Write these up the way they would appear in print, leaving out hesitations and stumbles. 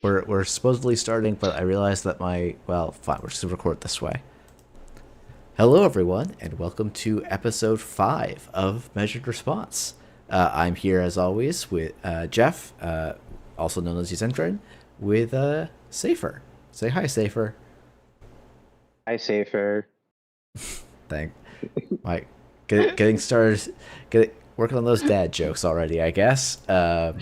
We're supposedly starting, but I realized that fine, we're just gonna record this way. Hello, everyone, and welcome to episode 5 of Measured Response. I'm here as always with Jeff, also known as Ysengrin, with Safer. Say hi, Safer. Hi, Safer. Thank. Like, getting started, working on those dad jokes already, I guess. Uh,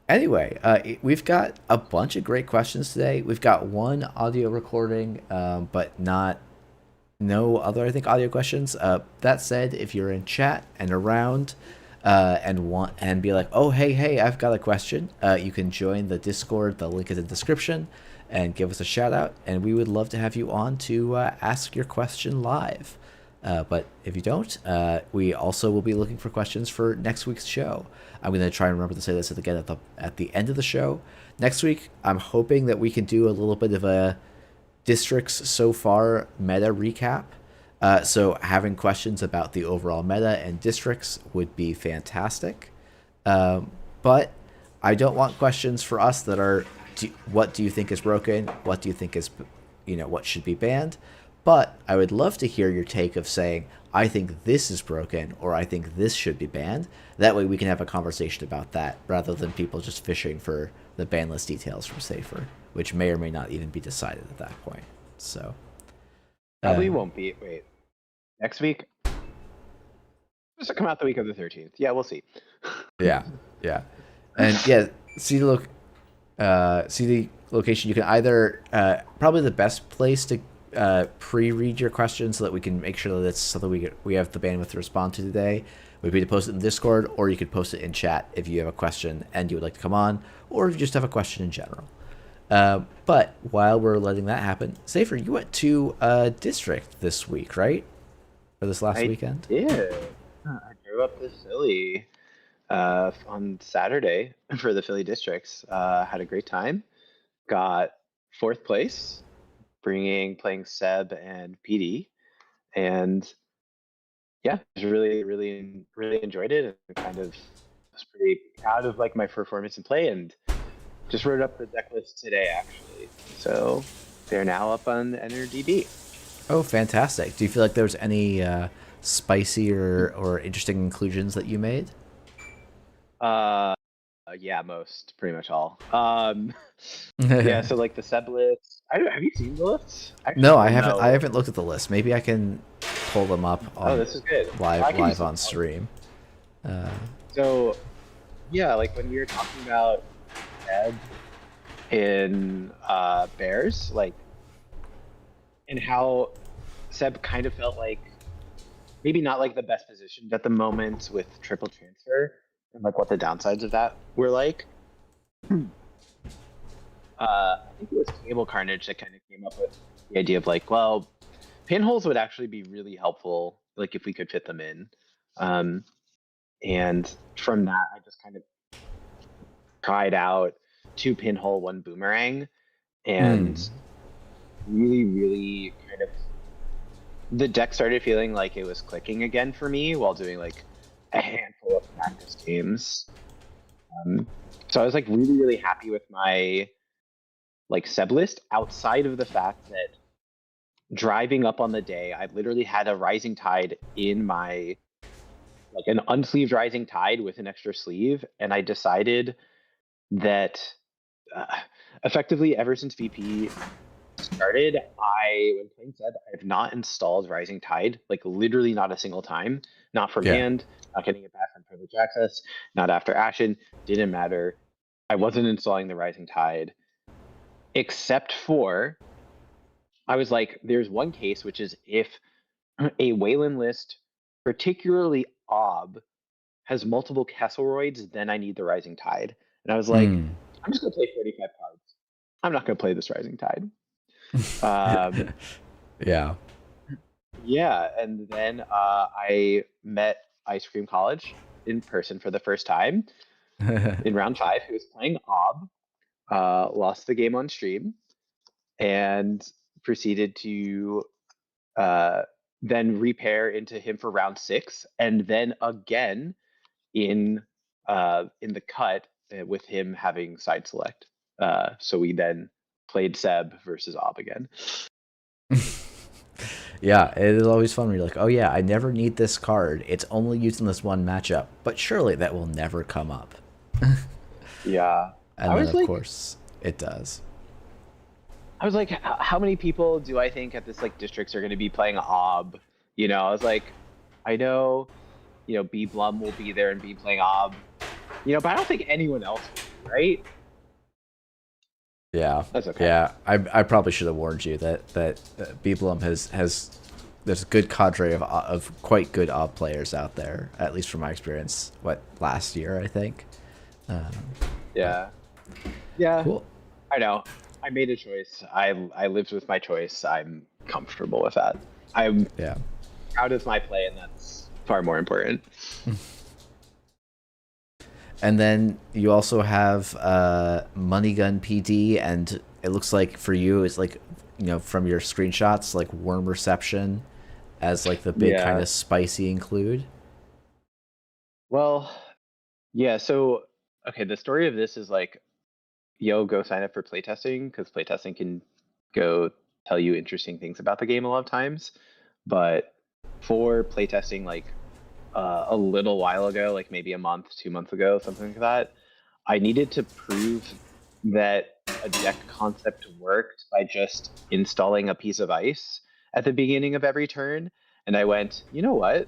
Anyway, we've got a bunch of great questions today. We've got one audio recording, but no other, I think, audio questions. That said, if you're in chat and around, and be like, oh, hey, I've got a question, you can join the Discord. The link is in the description, and give us a shout out. And we would love to have you on to ask your question live. But if you don't, we also will be looking for questions for next week's show. I'm going to try and remember to say this again at the end of the show. Next week, I'm hoping that we can do a little bit of a districts so far meta recap. So having questions about the overall meta and districts would be fantastic. But I don't want questions for us that are, what do you think is broken? What do you think is, what should be banned? But I would love to hear your take of saying, I think this is broken, or I think this should be banned. That way we can have a conversation about that, rather than people just fishing for the ban list details from Safer, which may or may not even be decided at that point. So Probably won't be. Wait, next week? This will come out the week of the 13th. Yeah, we'll see. yeah. And yeah, see the location. You can either probably the best place to pre-read your question so that we can make sure that it's something we have the bandwidth to respond to today would be to post it in Discord, or you could post it in chat if you have a question and you would like to come on, or if you just have a question in general. But while we're letting that happen, Safer, you went to District this week, right? Or this last weekend? Yeah, I drove up to Philly on Saturday for the Philly districts. Had a great time. Got 4th place, playing Seb and PD, and yeah, just really enjoyed it, and kind of was pretty proud of like my performance in play, and just wrote up the deck list today actually. So they're now up on NRDB. Oh, fantastic. Do you feel like there was any spicy or interesting inclusions that you made? Yeah, pretty much all. Yeah, so like the Seb list. Have you seen the lists? Actually, No, I I don't haven't. know. I haven't looked at the list. Maybe I can pull them up Oh, on this is good. live on stream. So yeah, like when we were talking about Seb in Bears, like, and how Seb kind of felt like maybe not like the best positioned at the moment with triple transfer, and like what the downsides of that were like. I think it was Table Carnage that kind of came up with the idea of like, well, pinholes would actually be really helpful, like if we could fit them in. And from that, I just kind of tried out 2 pinhole, 1 boomerang, and really kind of the deck started feeling like it was clicking again for me while doing like a handful of practice games. So I was like really happy with my like Seb list, outside of the fact that driving up on the day, I literally had a Rising Tide in my, like an unsleeved Rising Tide with an extra sleeve, and I decided that effectively ever since VP started, when playing Seb, I have not installed Rising Tide, like literally not a single time. Not from hand, not getting it back from privilege access, not after Ashen, didn't matter. I wasn't installing the Rising Tide, except for, I was like, there's one case, which is if a Wayland list, particularly Ob, has multiple Kesselroids, then I need the Rising Tide. And I was like, I'm just going to play 45 cards. I'm not going to play this Rising Tide. Yeah. Yeah, and then I met Ice Cream College in person for the first time in round 5. He was playing Ob, lost the game on stream, and proceeded to then repair into him for round 6, and then again in the cut with him having side select. So we then played Seb versus Ob again. Yeah, it is always fun when you're like, oh yeah, I never need this card. It's only used in this one matchup, but surely that will never come up. Yeah. And then of course it does. I was like, how many people do I think at this like districts are going to be playing Ob? You know, I was like, I know, B Blum will be there and be playing Ob, but I don't think anyone else will, right? Yeah, That's okay. Yeah, I probably should have warned you that Beeblum has there's a good cadre of quite good Ob players out there, at least from my experience. What, last year I think. Yeah. Yeah. Cool. I know. I made a choice. I lived with my choice. I'm comfortable with that. I'm proud of my play, and that's far more important. And then you also have Money Gun PD, and it looks like for you, it's like, from your screenshots, like Worm Reception as like the big kind of spicy include. Well, yeah. So, okay, the story of this is like, go sign up for playtesting, because playtesting can go tell you interesting things about the game a lot of times. But for playtesting, like a little while ago, like maybe a month, 2 months ago, something like that, I needed to prove that a deck concept worked by just installing a piece of ice at the beginning of every turn. And I went, you know what?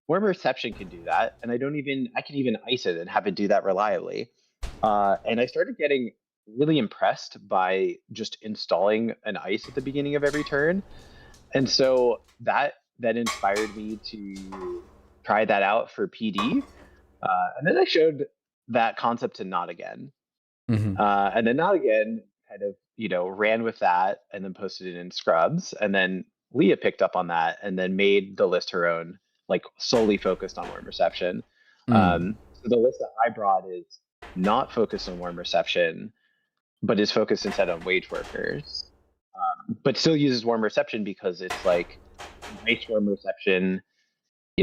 Worm Reception can do that, and I can even ice it and have it do that reliably. And I started getting really impressed by just installing an ice at the beginning of every turn. And so that inspired me to try that out for PD. And then I showed that concept to Not Again. And then Not Again kind of, ran with that and then posted it in Scrubs. And then Leah picked up on that and then made the list her own, like solely focused on Worm Reception. So the list that I brought is not focused on Worm Reception, but is focused instead on Wage Workers. But still uses Worm Reception because it's like nice Worm Reception,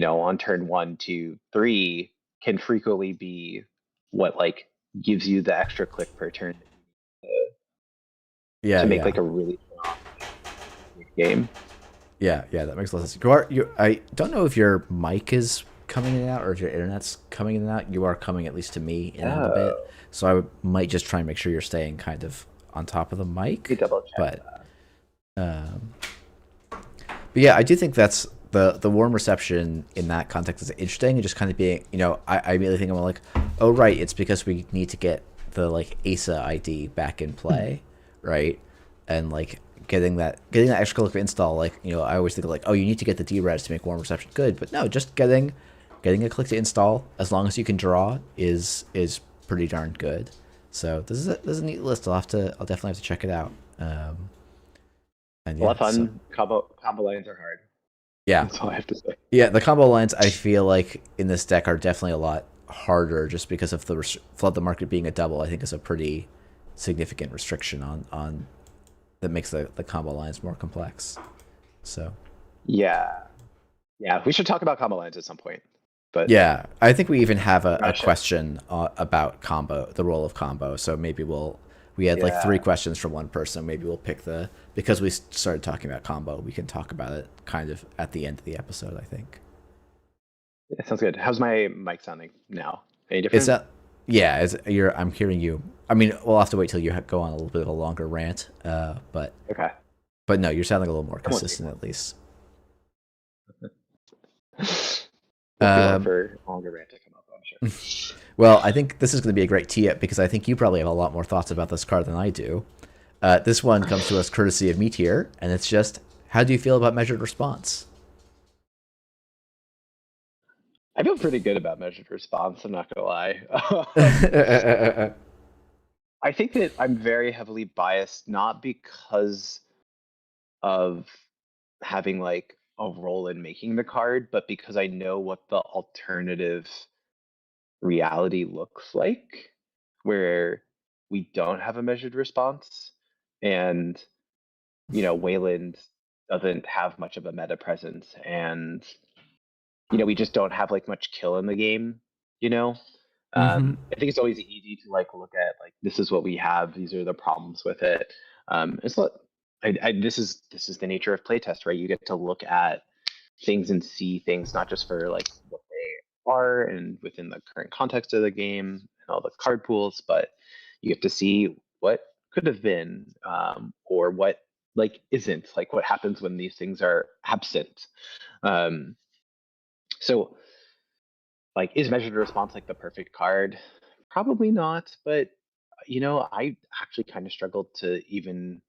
on turn 1, 2, 3 can frequently be what like gives you the extra click per turn to make like a really strong game. Yeah, that makes a lot of sense. I don't know if your mic is coming in and out or if your internet's coming in and out. You are coming, at least to me, in and out a bit. So I might just try and make sure you're staying kind of on top of the mic. Double check but yeah, I do think that's the Worm Reception in that context is interesting, and just kind of being, I immediately think, I'm like, oh right, it's because we need to get the like ASA ID back in play, right? And like getting that extra click of install, like, I always think of like, oh, you need to get the DRES to make Worm Reception good, but no, just getting a click to install, as long as you can draw, is pretty darn good. So this is a neat list. I'll definitely have to check it out. And a lot of fun. So, combo lines are hard. Yeah, that's all I have to say. Yeah, the combo lines I feel like in this deck are definitely a lot harder, just because of the Flood the Market being a double. I think is a pretty significant restriction on that makes the combo lines more complex. So yeah, we should talk about combo lines at some point. But yeah, I think we even have a question about the role of combo. So maybe we had like 3 questions from one person. Maybe we'll pick because we started talking about combo, we can talk about it kind of at the end of the episode, I think. Yeah, sounds good. How's my mic sounding now? Any different? I'm hearing you. I mean, we'll have to wait till you go on a little bit of a longer rant. But okay. But no, you're sounding a little more consistent at least. For longer rant to come up, I'm sure. Well, I think this is going to be a great tee up, because I think you probably have a lot more thoughts about this card than I do. This one comes to us courtesy of Meteor, and it's just, how do you feel about measured response? I feel pretty good about measured response, I'm not gonna lie. I think that I'm very heavily biased, not because of having like a role in making the card, but because I know what the alternative reality looks like, where we don't have a measured response. And Wayland doesn't have much of a meta presence, and we just don't have like much kill in the game. You know, Mm-hmm. I think it's always easy to like look at like this is what we have. These are the problems with it. It's not. This is the nature of playtest, right? You get to look at things and see things not just for like what they are and within the current context of the game and all the card pools, but you get to see what could have been, or what like isn't, like what happens when these things are absent. Um, so like, is measured response like the perfect card? Probably not, but I actually kind of struggled to even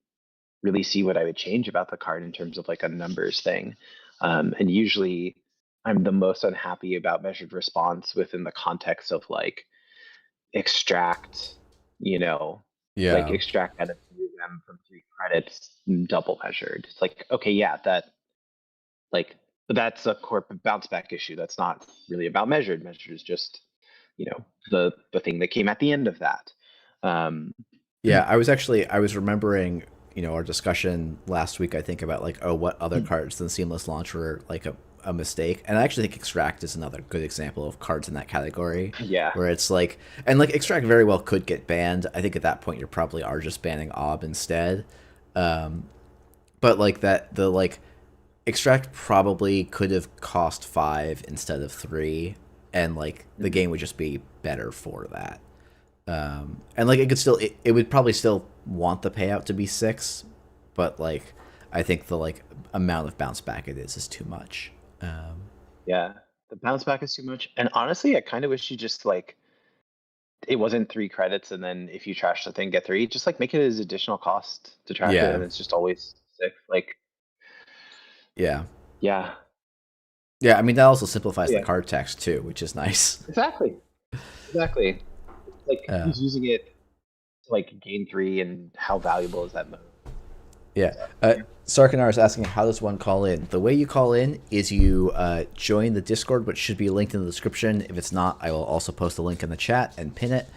really see what I would change about the card in terms of like a numbers thing. And usually I'm the most unhappy about measured response within the context of like extract, you know, like Yeah. extract out of them from 3 credits, double measured. It's like, okay, yeah, like that's a corp bounce back issue. That's not really about measured. Measured is just, the thing that came at the end of that. Um, Yeah, I was remembering, our discussion last week, I think, about like, oh, what other cards than Seamless Launch were like a mistake. And I actually think Extract is another good example of cards in that category yeah. where it's like, and like Extract very well could get banned. I think at that point you probably are just banning Ob instead. Um, but like the like Extract probably could have cost 5 instead of 3, and like the game would just be better for that. And like it would probably still want the payout to be 6, but like I think the like amount of bounce back it is too much. Yeah, the bounce back is too much. And honestly, I kind of wish you just like it wasn't 3 credits, and then if you trash the thing, get 3. Just like make it as additional cost to trash it, Yeah, and it's just always 6. Like, yeah, yeah, yeah. I mean that also simplifies the yeah, card text too, which is nice. exactly, exactly. Like, Uh, who's using it to like gain 3, and how valuable is that mode? Yeah. So, Uh, yeah. Sarkanar is asking, how does one call in? The way you call in is you join the Discord, which should be linked in the description. If it's not, I will also post a link in the chat and pin it.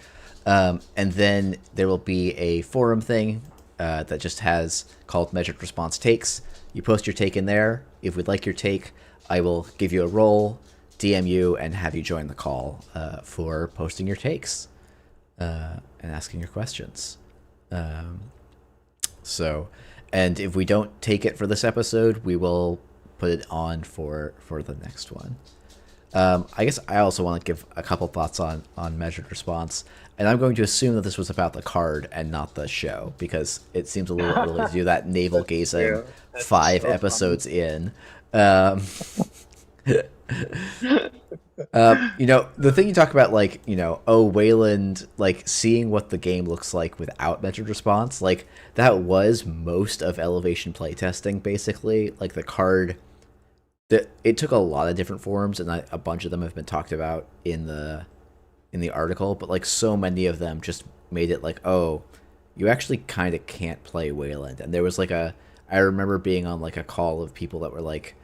And then there will be a forum thing that just has called Measured Response Takes. You post your take in there. If we'd like your take, I will give you a role, DM you, and have you join the call for posting your takes and asking your questions. So, and if we don't take it for this episode, we will put it on for the next one. I guess I also want to give a couple thoughts on measured response, and I'm going to assume that this was about the card and not the show because it seems a little early to do that navel That's gazing true. That's 5 episodes in. Um, the thing you talk about, like, oh, Wayland, like, seeing what the game looks like without measured response, like, that was most of Elevation playtesting, basically. Like, the card, it took a lot of different forms, and a bunch of them have been talked about in the article, but, like, so many of them just made it like, oh, you actually kind of can't play Wayland. And there was, like, I remember being on, like, a call of people that were, like,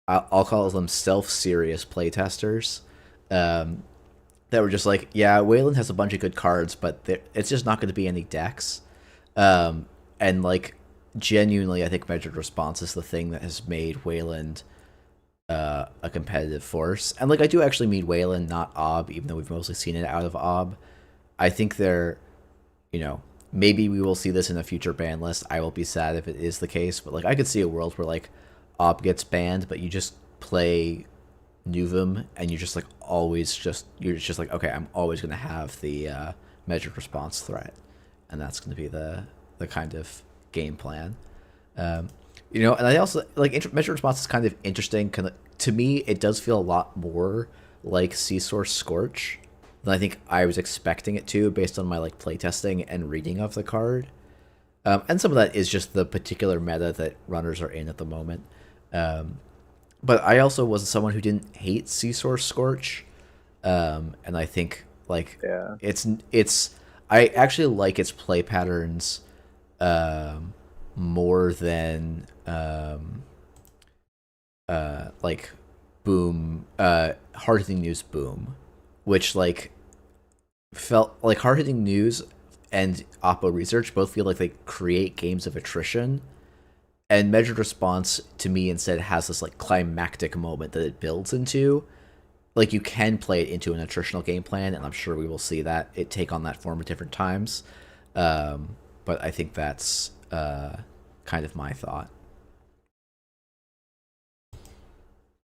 I'll call them self-serious playtesters that were just like, yeah, Wayland has a bunch of good cards, but it's just not going to be any decks. And like, genuinely, I think measured response is the thing that has made Wayland a competitive force. And like, I do actually mean Wayland, not Ob, even though we've mostly seen it out of Ob. I think they're, maybe we will see this in a future ban list. I will be sad if it is the case, but like, I could see a world where like Ob gets banned, but you just play Nuvum and you just like you're just like, okay, I'm always gonna have the measured response threat, and that's gonna be the kind of game plan. And I also like measured response is kind of interesting. To me, it does feel a lot more like Sea Source Scorch than I think I was expecting it to, based on my like playtesting and reading of the card. And some of that is just the particular meta that runners are in at the moment. But I also was someone who didn't hate Sea Source Scorch, and I think like yeah. it's I actually like its play patterns more than like Boom, Hard Hitting News Boom, which like felt like Hard Hitting News and Oppo Research both feel like they create games of attrition, And measured response to me instead has this like climactic moment that it builds into. Like you can play it into an attritional game plan, and I'm sure we will see that it take on that form at different times. But I think that's kind of my thought.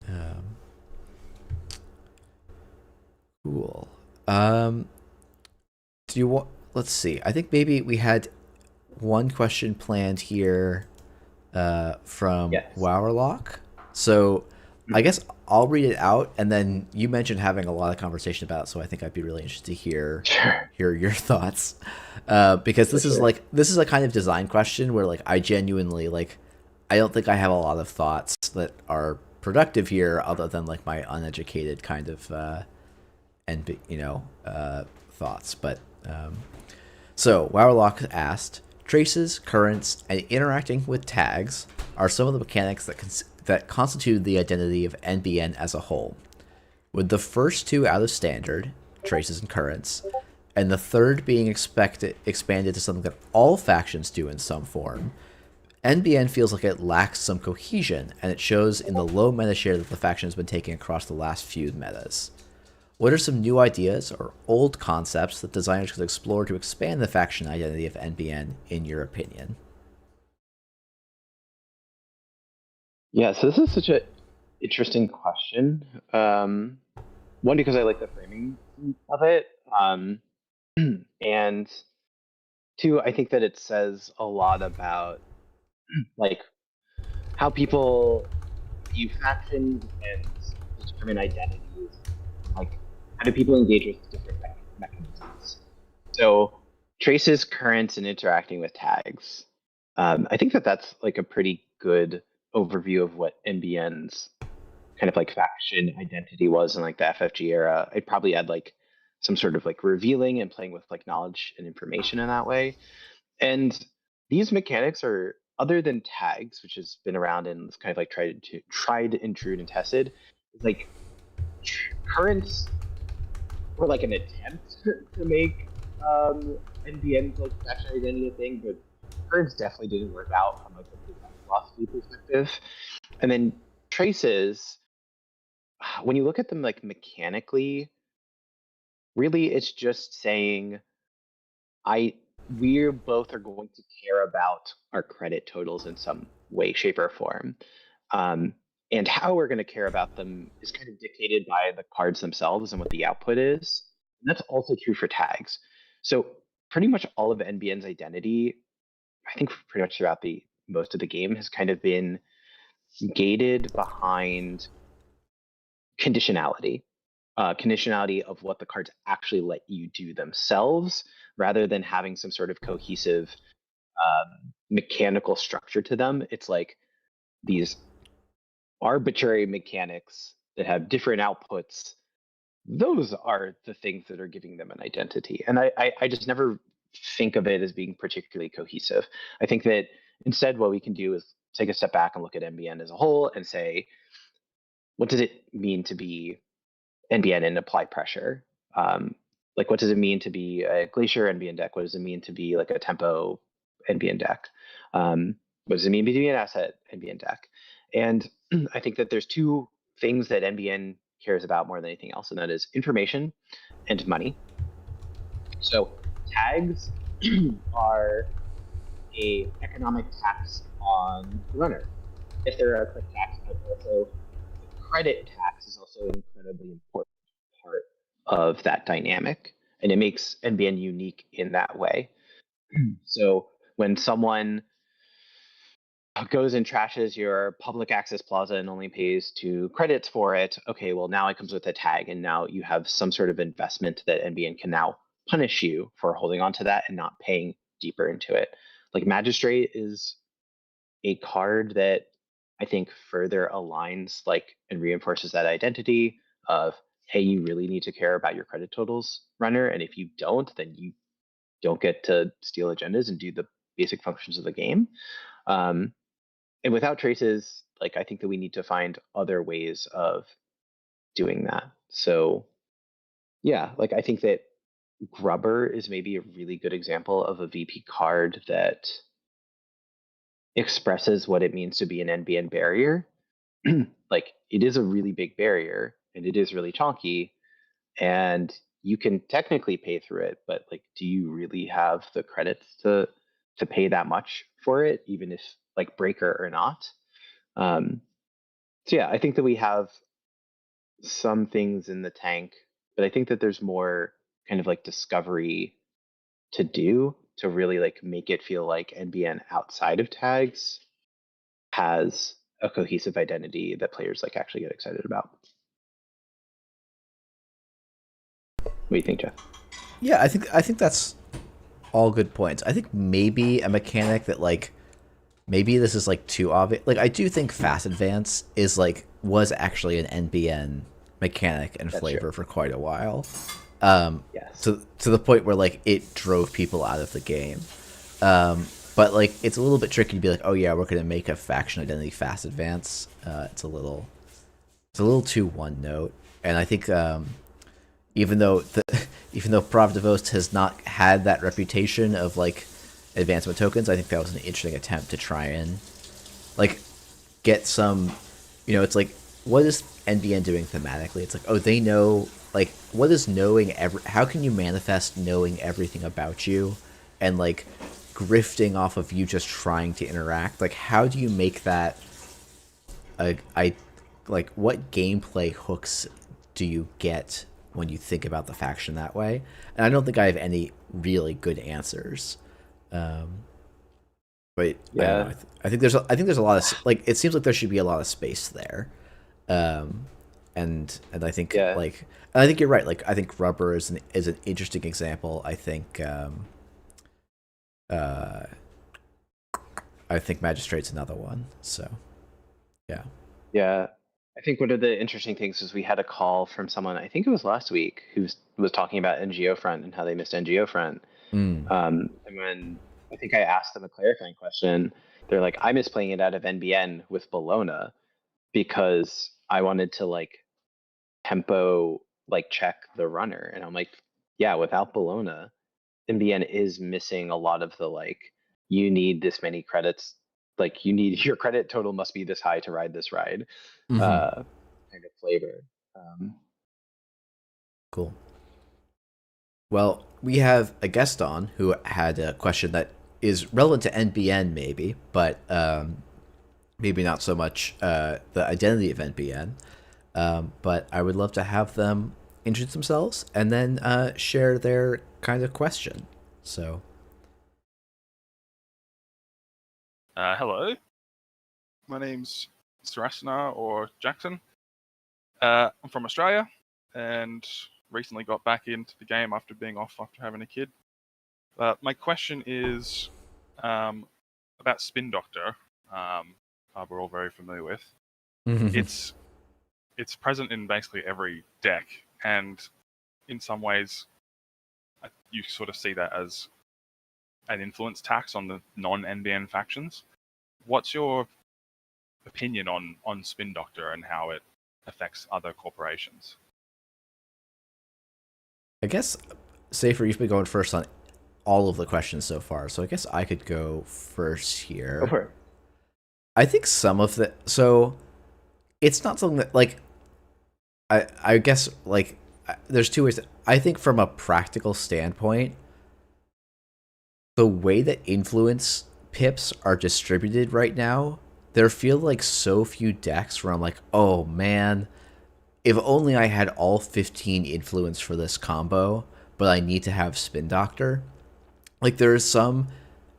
Um, cool. Um, do you want? Let's see. I think maybe we had one question planned here from Yes. Wowerlock. So I Mhm. guess I'll read it out, and then you mentioned having a lot of conversation about it, so I think I'd be really interested to Sure. hear your thoughts, because For sure. this is a kind of design question where like I genuinely like I don't think I have a lot of thoughts that are productive here, other than like my uneducated kind of and thoughts, but um, so, Warlock asked, traces, currents, and interacting with tags are some of the mechanics that constitute the identity of NBN as a whole. With the first two out of standard, traces and currents, and the third being expanded to something that all factions do in some form, NBN feels like it lacks some cohesion, and it shows in the low meta share that the faction has been taking across the last few metas. What are some new ideas or old concepts that designers could explore to expand the faction identity of NBN, in your opinion? Yeah, so this is such a interesting question. One, because I like the framing of it. And two, I think that it says a lot about like how people view factions and determine identities, and like how do people engage with different mechanisms. So traces, currents, and interacting with tags. I think that that's like a pretty good overview of what NBN's kind of like faction identity was in like the FFG era. I'd probably add like some sort of like revealing and playing with like knowledge and information in that way. And these mechanics are, other than tags, which has been around and it's kind of like tried and true and tested, like currents were like an attempt to make NBN's like faction identity a thing, but currents definitely didn't work out from like a design philosophy perspective. And then traces, when you look at them like mechanically, really it's just saying I we both are going to care about our credit totals in some way, shape, or form. Um, and how we're going to care about them is kind of dictated by the cards themselves and what the output is. And that's also true for tags. So pretty much all of NBN's identity, I think pretty much throughout the most of the game, has kind of been gated behind conditionality. Conditionality of what the cards actually let you do themselves, rather than having some sort of cohesive mechanical structure to them. It's like these arbitrary mechanics that have different outputs. Those are the things that are giving them an identity. And I just never think of it as being particularly cohesive. I think that instead, what we can do is take a step back and look at NBN as a whole and say, what does it mean to be NBN and apply pressure? Like, what does it mean to be a Glacier NBN deck? What does it mean to be like a Tempo NBN deck? What does it mean to be an Asset NBN deck? And I think that there's two things that NBN cares about more than anything else, and that is information and money. So tags are a economic tax on the runner. If they're a click tax, but also the credit tax is also an incredibly important part of that dynamic, and it makes NBN unique in that way. So when someone goes and trashes your public access plaza and only pays 2 credits for it, okay, well now it comes with a tag, and now you have some sort of investment that NBN can now punish you for holding on to that and not paying deeper into it. Like Magistrate is a card that I think further aligns like and reinforces that identity of, hey, you really need to care about your credit totals, runner, and if you don't, then you don't get to steal agendas and do the basic functions of the game. Um, and without traces, like I think that we need to find other ways of doing that. So yeah, like I think that Grubber is maybe a really good example of a VP card that expresses what it means to be an NBN barrier. Like it is a really big barrier and it is really chonky, and you can technically pay through it, but like do you really have the credits to pay that much for it, even if like breaker or not? Um, so yeah, I think that we have some things in the tank, but I think that there's more kind of like discovery to do to really like make it feel like NBN outside of tags has a cohesive identity that players like actually get excited about. What do you think, Jeff? Yeah, I think that's all good points. I think maybe a mechanic that like maybe this is like too obvious. Like I do think fast advance is like was actually an NBN mechanic and That's true. flavor for quite a while. Um, Yes. to the point where like it drove people out of the game. But like it's a little bit tricky to be like, oh yeah, we're gonna make a faction identity fast advance. It's a little too one note, and I think even though even though Prov Devost has not had that reputation of like advancement tokens, I think that was an interesting attempt to try and like get some, it's like what is NBN doing thematically? It's like, oh, they know like what is knowing how can you manifest knowing everything about you and like grifting off of you just trying to interact? Like how do you make that I like what gameplay hooks do you get when you think about the faction that way? And I don't think I have any really good answers. Um, but I don't know. Yeah. I think there's a lot of like it seems like there should be a lot of space there. Um, and I think Yeah. like and I think you're right. Like I think rubber is an interesting example. Uh, I think magistrate's another one. So yeah. Yeah. I think one of the interesting things is we had a call from someone, I think it was last week, was talking about NGO front and how they missed NGO front. Mm. And when I think I asked them a clarifying question, they're like, I miss playing it out of NBN with Bologna because I wanted to like tempo like check the runner. And I'm like, yeah, without Bologna, NBN is missing a lot of the like, you need this many credits, like you need your credit total must be this high to ride this ride, Hmm. uh, kind of flavor. Um, Cool. Well, we have a guest on who had a question that is relevant to NBN, maybe, but maybe not so much the identity of NBN. But I would love to have them introduce themselves and then share their kind of question. So, Hello, my name's Sarasana or Jackson. I'm from Australia and recently got back into the game after being off after having a kid. My question is about Spin Doctor, card we're all very familiar with. It's it's present in basically every deck, and in some ways, you sort of see that as an influence tax on the non-NBN factions. What's your opinion on Spin Doctor and how it affects other corporations? I guess Safer, you've been going first on all of the questions so far, so I guess I could go first Go here. for it. I think some of the so it's not something that like I guess like there's two ways. I think from a practical standpoint, the way that influence pips are distributed right now, there feel like so few decks where I'm like, oh man, if only I had all 15 influence for this combo, but I need to have Spin Doctor. Like there is some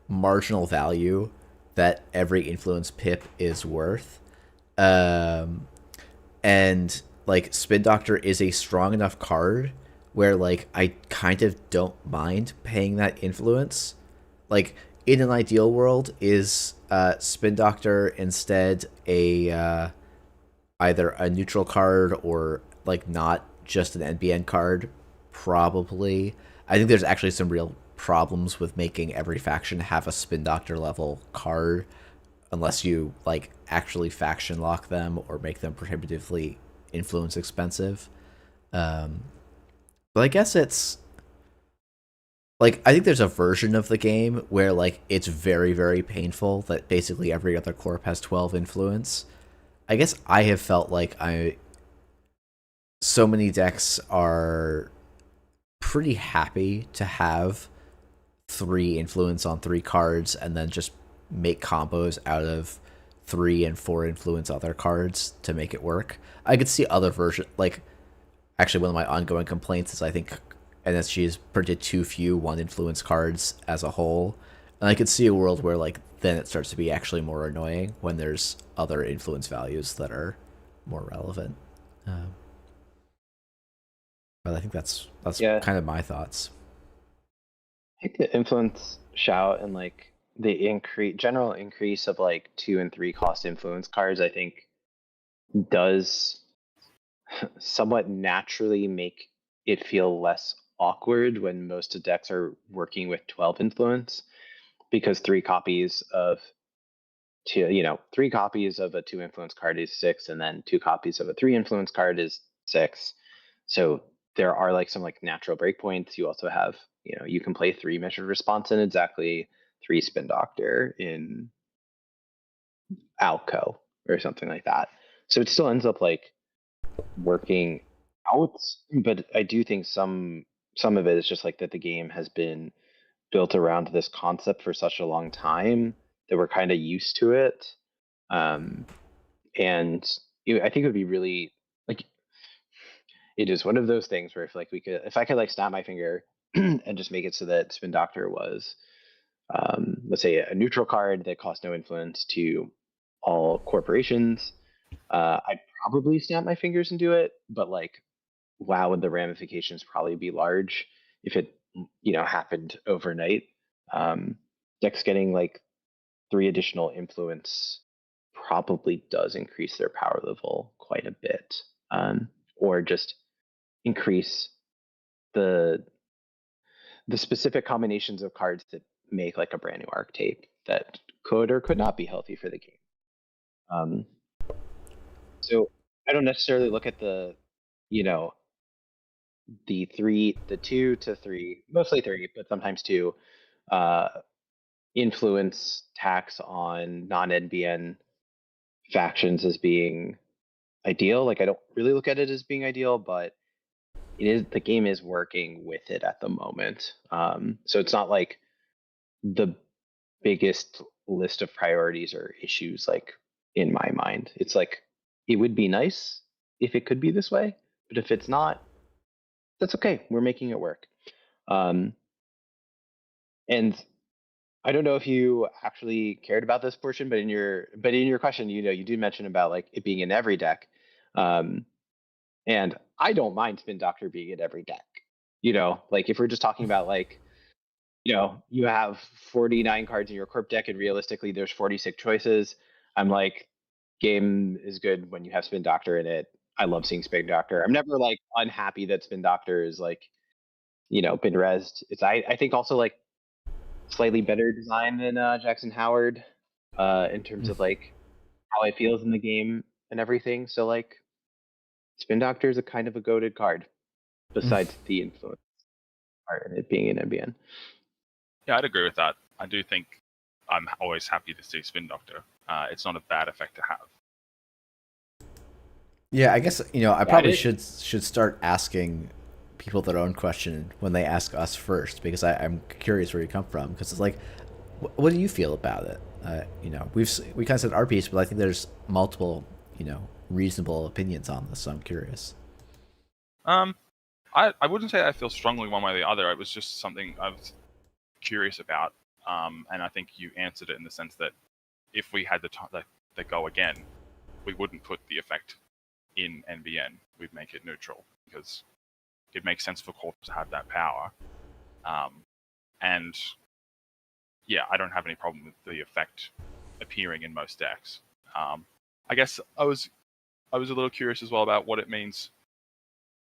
marginal value that every influence pip is worth. Um, and like Spin Doctor is a strong enough card where like I kind of don't mind paying that influence. Like in an ideal world, is Spin Doctor instead a either a neutral card or like not just an NBN card? Probably. I think there's actually some real problems with making every faction have a Spin Doctor level card unless you like actually faction lock them or make them prohibitively influence expensive. Um, but I guess it's like I think there's a version of the game where like it's very very painful that basically every other corp has 12 influence. I guess I have felt like I so many decks are pretty happy to have 3 influence on 3 cards and then just make combos out of 3 and 4 influence other cards to make it work. I could see other version like actually one of my ongoing complaints is I think NSG has printed too few 1 influence cards as a whole. And I could see a world where like then it starts to be actually more annoying when there's other influence values that are more relevant. Um, but I think that's Yeah, kind of my thoughts. I think the influence shout and like the general increase of like 2 and 3 cost influence cards, I think does somewhat naturally make it feel less awkward when most of decks are working with 12 influence, because 3 copies of 3 copies of a 2 influence card is 6, and then 2 copies of a 3 influence card is 6. So there are like some like natural breakpoints. You also have, you can play 3 measured response and exactly 3 spin doctor in Alco or something like that. So it still ends up like working out, but I do think some of it is just like that the game has been built around this concept for such a long time that we're kind of used to it. Um, and I think it would be really like it is one of those things where if I could like snap my finger and just make it so that Spin Doctor was, let's say, a neutral card that cost no influence to all corporations, I'd probably snap my fingers and do it. But like, wow, would the ramifications probably be large if it happened overnight. Um, Decks getting like 3 additional influence probably does increase their power level quite a bit, or just increase the specific combinations of cards that make like a brand new archetype that could or could not be healthy for the game. Um, so I don't necessarily look at you know, the 2 to 3, mostly 3, but sometimes 2, uh, influence tax on non-NBN factions as being ideal. Like I don't really look at it as being ideal, but the game is working with it at the moment. So it's not like the biggest list of priorities or issues like in my mind. It's like it would be nice if it could be this way, but if it's not, that's okay. We're making it work. Um, and I don't know if you actually cared about this portion, but in your question, you did mention about like it being in every deck. Um, and I don't mind Spin Doctor being in every deck. Like if we're just talking about like, you have 49 cards in your corp deck and realistically there's 46 choices. I'm like, game is good when you have Spin Doctor in it. I love seeing Spin Doctor. I'm never like unhappy that Spin Doctor is like, been rezzed. I think also like slightly better design than Jackson Howard, in terms of like how it feels in the game and everything. So like Spin Doctor is a kind of a goated card, besides the influence part and it being an NBN. Yeah, I'd agree with that. I do think I'm always happy to see Spin Doctor. It's not a bad effect to have. Yeah, I guess I Yeah, probably should start asking people their own question when they ask us first because I'm curious where you come from because it's like, what do you feel about it? We kind of said our piece, but I think there's multiple reasonable opinions on this, so I'm curious. I wouldn't say I feel strongly one way or the other. It was just something I was curious about, and I think you answered it in the sense that if we had the go again, we wouldn't put the effect in NBN. We'd make it neutral because it makes sense for Corp to have that power. And yeah, I don't have any problem with the effect appearing in most decks. I guess I was a little curious as well about what it means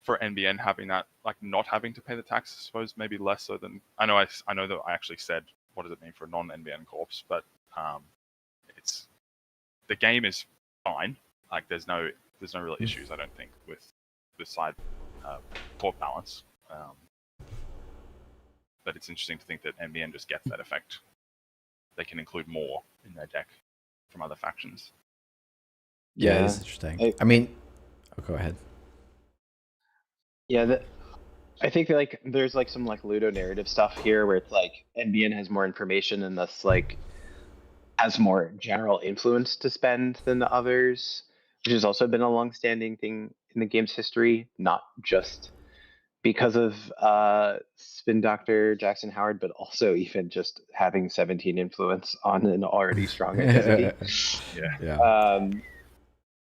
for NBN having that, like not having to pay the tax. I suppose maybe less so than I know that I actually said what does it mean for a non-NBN corpse, but it's the game is fine. Like there's no real issues I don't think with the side corp balance. but it's interesting to think that NBN just gets that effect. They can include more in their deck from other factions. Yeah, it's interesting. I mean, go ahead. Yeah, I think that, like, there's like some like Ludo narrative stuff here where it's like NBN has more information and thus like has more general influence to spend than the others, which has also been a long-standing thing in the game's history, not just because of Spin Doctor Jackson Howard, but also even just having 17 influence on an already strong identity. Yeah.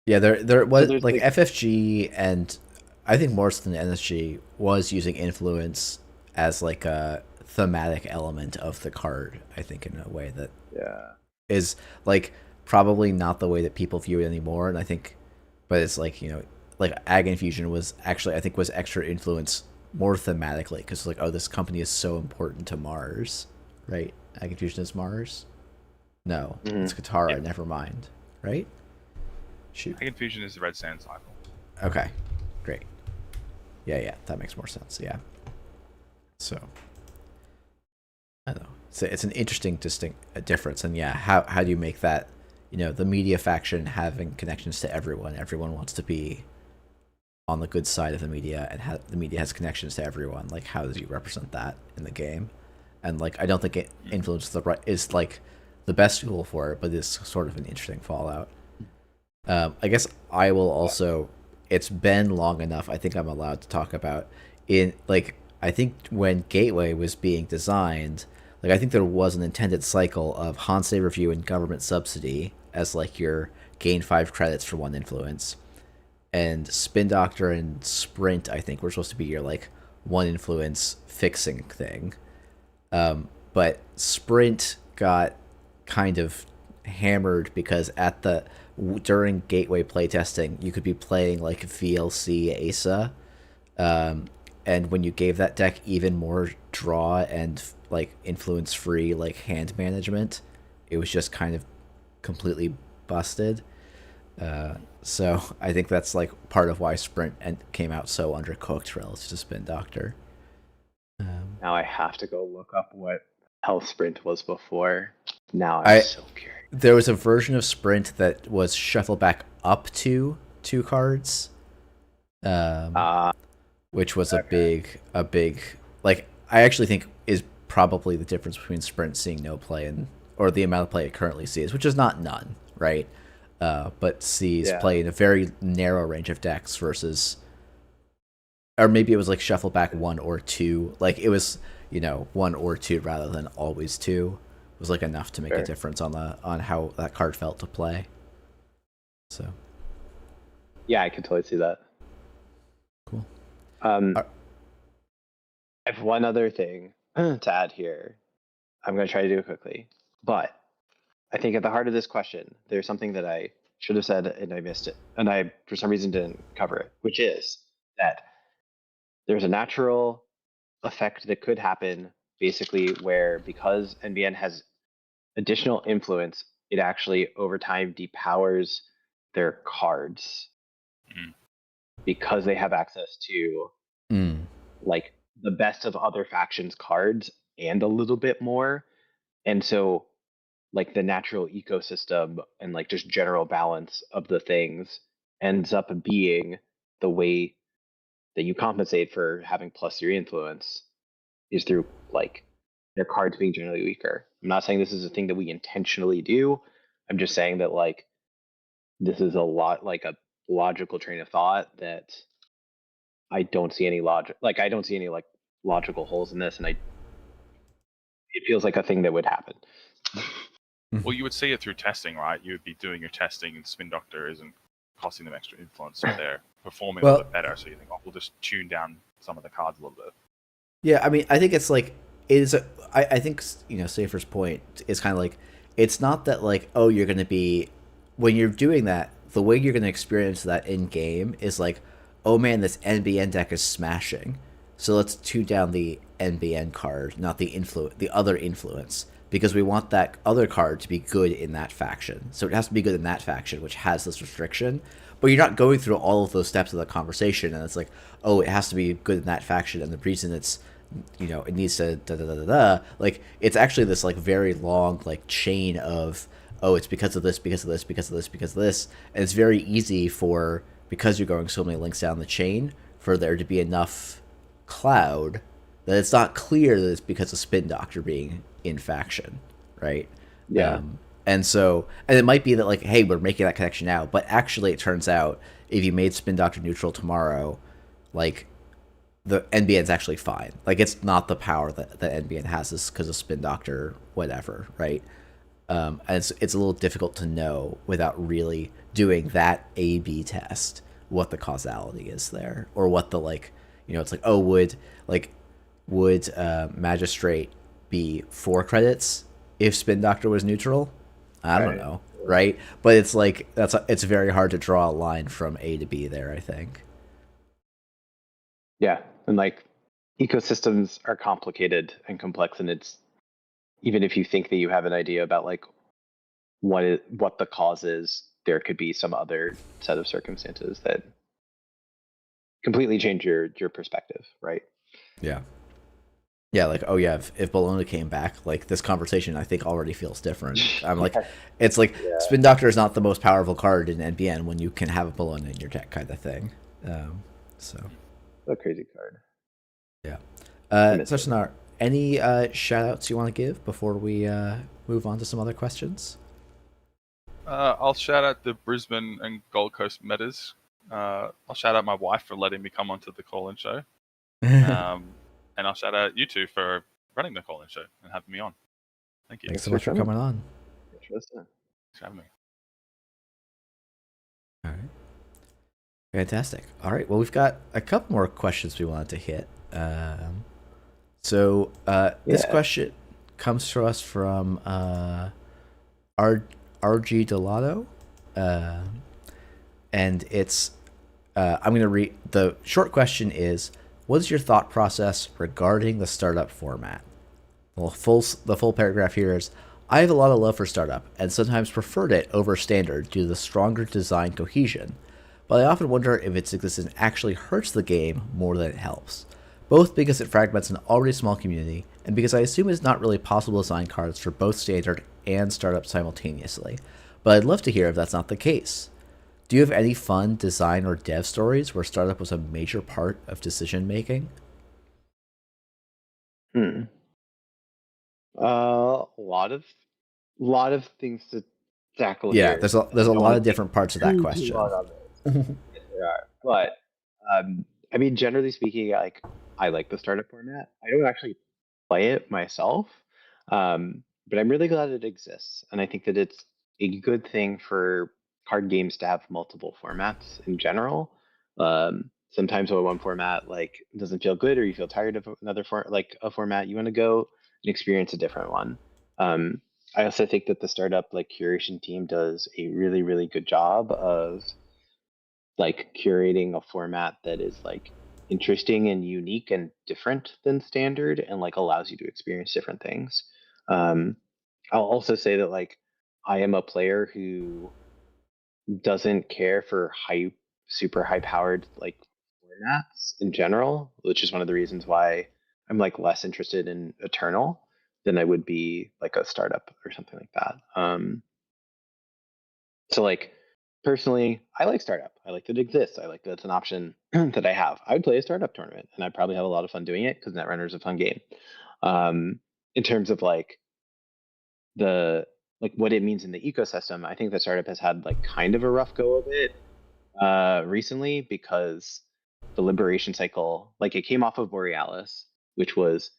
Yeah, there was there's, like FFG, and I think more so than NSG was using influence as like a thematic element of the card. I think in a way that is like probably not the way that people view it anymore. And I think, but it's like, you know, like Ag Infusion was actually, I think, was extra influence more thematically because like, oh, this company is so important to Mars, right? Ag Infusion is Mars. No, it's Katara. Yeah. Never mind, right? Shoot. Ag Infusion is the Red Sand cycle. Okay, great. Yeah, that makes more sense. Yeah. So, I don't know. It's an interesting difference, and yeah, how do you make that? You know, the media faction having connections to everyone. Everyone wants to be on the good side of the media, and the media has connections to everyone. Like, how do you represent that in the game? And like, I don't think it influence is like the best tool for it, but it's sort of an interesting fallout. I guess I will also. It's been long enough. I think I'm allowed to talk about in like. I think when Gateway was being designed, like I think there was an intended cycle of Hansei Review and government subsidy as like your gain 5 credits for 1 influence, and Spin Doctor and Sprint I think were supposed to be your like 1 influence fixing thing. But Sprint got kind of hammered because during Gateway playtesting you could be playing like VLC Asa. And when you gave that deck even more draw and like influence free like hand management, it was just kind of completely busted. So I think that's like part of why Sprint came out so undercooked relative to Spin Doctor. Now I have to go look up what Health Sprint was before. Now I'm so curious. There was a version of Sprint that was shuffle back up to 2 cards. Which was a big like I actually think is probably the difference between Sprint seeing no play or the amount of play it currently sees, which is not none, right? But sees play in a very narrow range of decks versus, or maybe it was like shuffle back 1 or 2, like it was 1 or 2 rather than always 2 was like enough to make a difference on how that card felt to play. So yeah, I could totally see that. Cool. I have one other thing to add here. I'm going to try to do it quickly. But I think at the heart of this question, there's something that I should have said and I missed it. And I, for some reason, didn't cover it, which is that there's a natural effect that could happen basically where because NBN has additional influence, it actually over time depowers their cards. Because they have access to like the best of other factions cards and a little bit more. And so like the natural ecosystem and like just general balance of the things ends up being the way that you compensate for having +3 influence is through like their cards being generally weaker. I'm not saying this is a thing that we intentionally do. I'm just saying that like this is a lot like a logical train of thought that I don't see any logic. Like I don't see any like logical holes in this, and it feels like a thing that would happen. Well, you would see it through testing, right? You would be doing your testing, and Spin Doctor isn't costing them extra influence, so they're performing a little bit better. So you think, oh, we'll just tune down some of the cards a little bit. Yeah, I mean, I think it's like I think Safer's point is kind of like it's not that like, oh, you're going to be when you're doing that, the way you're going to experience that in game is like, oh man, this NBN deck is smashing, so let's tune down the NBN card, not the other influence, because we want that other card to be good in that faction. So it has to be good in that faction, which has this restriction. But you're not going through all of those steps of the conversation, and it's like, oh, it has to be good in that faction, and the reason it's it needs to da da da da da. Like it's actually this like very long like chain of, oh, it's because of this, because of this, because of this, because of this, and it's very easy for, because you're going so many links down the chain, for there to be enough cloud that it's not clear that it's because of Spin Doctor being in faction, right? Yeah. And it might be that like, hey, we're making that connection now, but actually it turns out if you made Spin Doctor neutral tomorrow, like the NBN's actually fine. Like it's not the power that NBN has is because of Spin Doctor, whatever, right? And it's a little difficult to know without really doing that A/B test what the causality is there, or what the like, it's like, oh, would Magistrate be 4 credits if Spin Doctor was neutral? I don't Right. know, right? But it's like it's very hard to draw a line from A to B there, I think. Yeah. And like ecosystems are complicated and complex, and it's, even if you think that you have an idea about like what the cause is, there could be some other set of circumstances that completely change your perspective, right? Yeah. Yeah, like, oh yeah, if Bologna came back, like this conversation I think already feels different. I'm like, Yeah. it's like Yeah. Spin Doctor is not the most powerful card in NBN when you can have a Bologna in your deck, kind of thing. So A crazy card. yeah. I miss it. Sarsanar, any shout outs you want to give before we move on to some other questions? I'll shout out the Brisbane and Gold Coast metas. I'll shout out my wife for letting me come onto the call-in show. And I'll shout out you two for running the call-in show and having me on. Thank you. Thanks so for much for coming. coming on. Thanks for listening. Thanks for having me. All right. Fantastic. All right. Well, we've got a couple more questions we wanted to hit. This Yeah. question comes to us from RG Delato. And it's, I'm going to read, the short question is, what is your thought process regarding the startup format? The full paragraph here is, I have a lot of love for startup and sometimes preferred it over standard due to the stronger design cohesion, but I often wonder if its existence actually hurts the game more than it helps, both because it fragments an already small community and because I assume it's not really possible to design cards for both standard and startup simultaneously, but I'd love to hear if that's not the case. Do you have any fun design or dev stories where startup was a major part of decision making? Hmm. A lot of things to tackle Yeah, here. there's a And I there's a don't lot want of to take different parts of that too long question. on this. Yes, there are. But I mean, generally speaking, I like the startup format. I don't actually play it myself, but I'm really glad it exists, and I think that it's a good thing for card games to have multiple formats in general. Sometimes when one format like doesn't feel good, or you feel tired of another like a format, you want to go and experience a different one. Um, I also think that the startup like curation team does a really really good job of like curating a format that is like interesting and unique and different than standard, and like allows you to experience different things. Um, I'll also say that like I am a player who doesn't care for super high powered like formats in general, which is one of the reasons why I'm like less interested in Eternal than I would be like a startup or something like that. So like personally, I like startup. I like that it exists. I like that it's an option that I have. I would play a startup tournament, and I'd probably have a lot of fun doing it because Netrunner is a fun game. In terms of like the like what it means in the ecosystem, I think that startup has had like kind of a rough go of it recently, because the liberation cycle, like it came off of Borealis, which was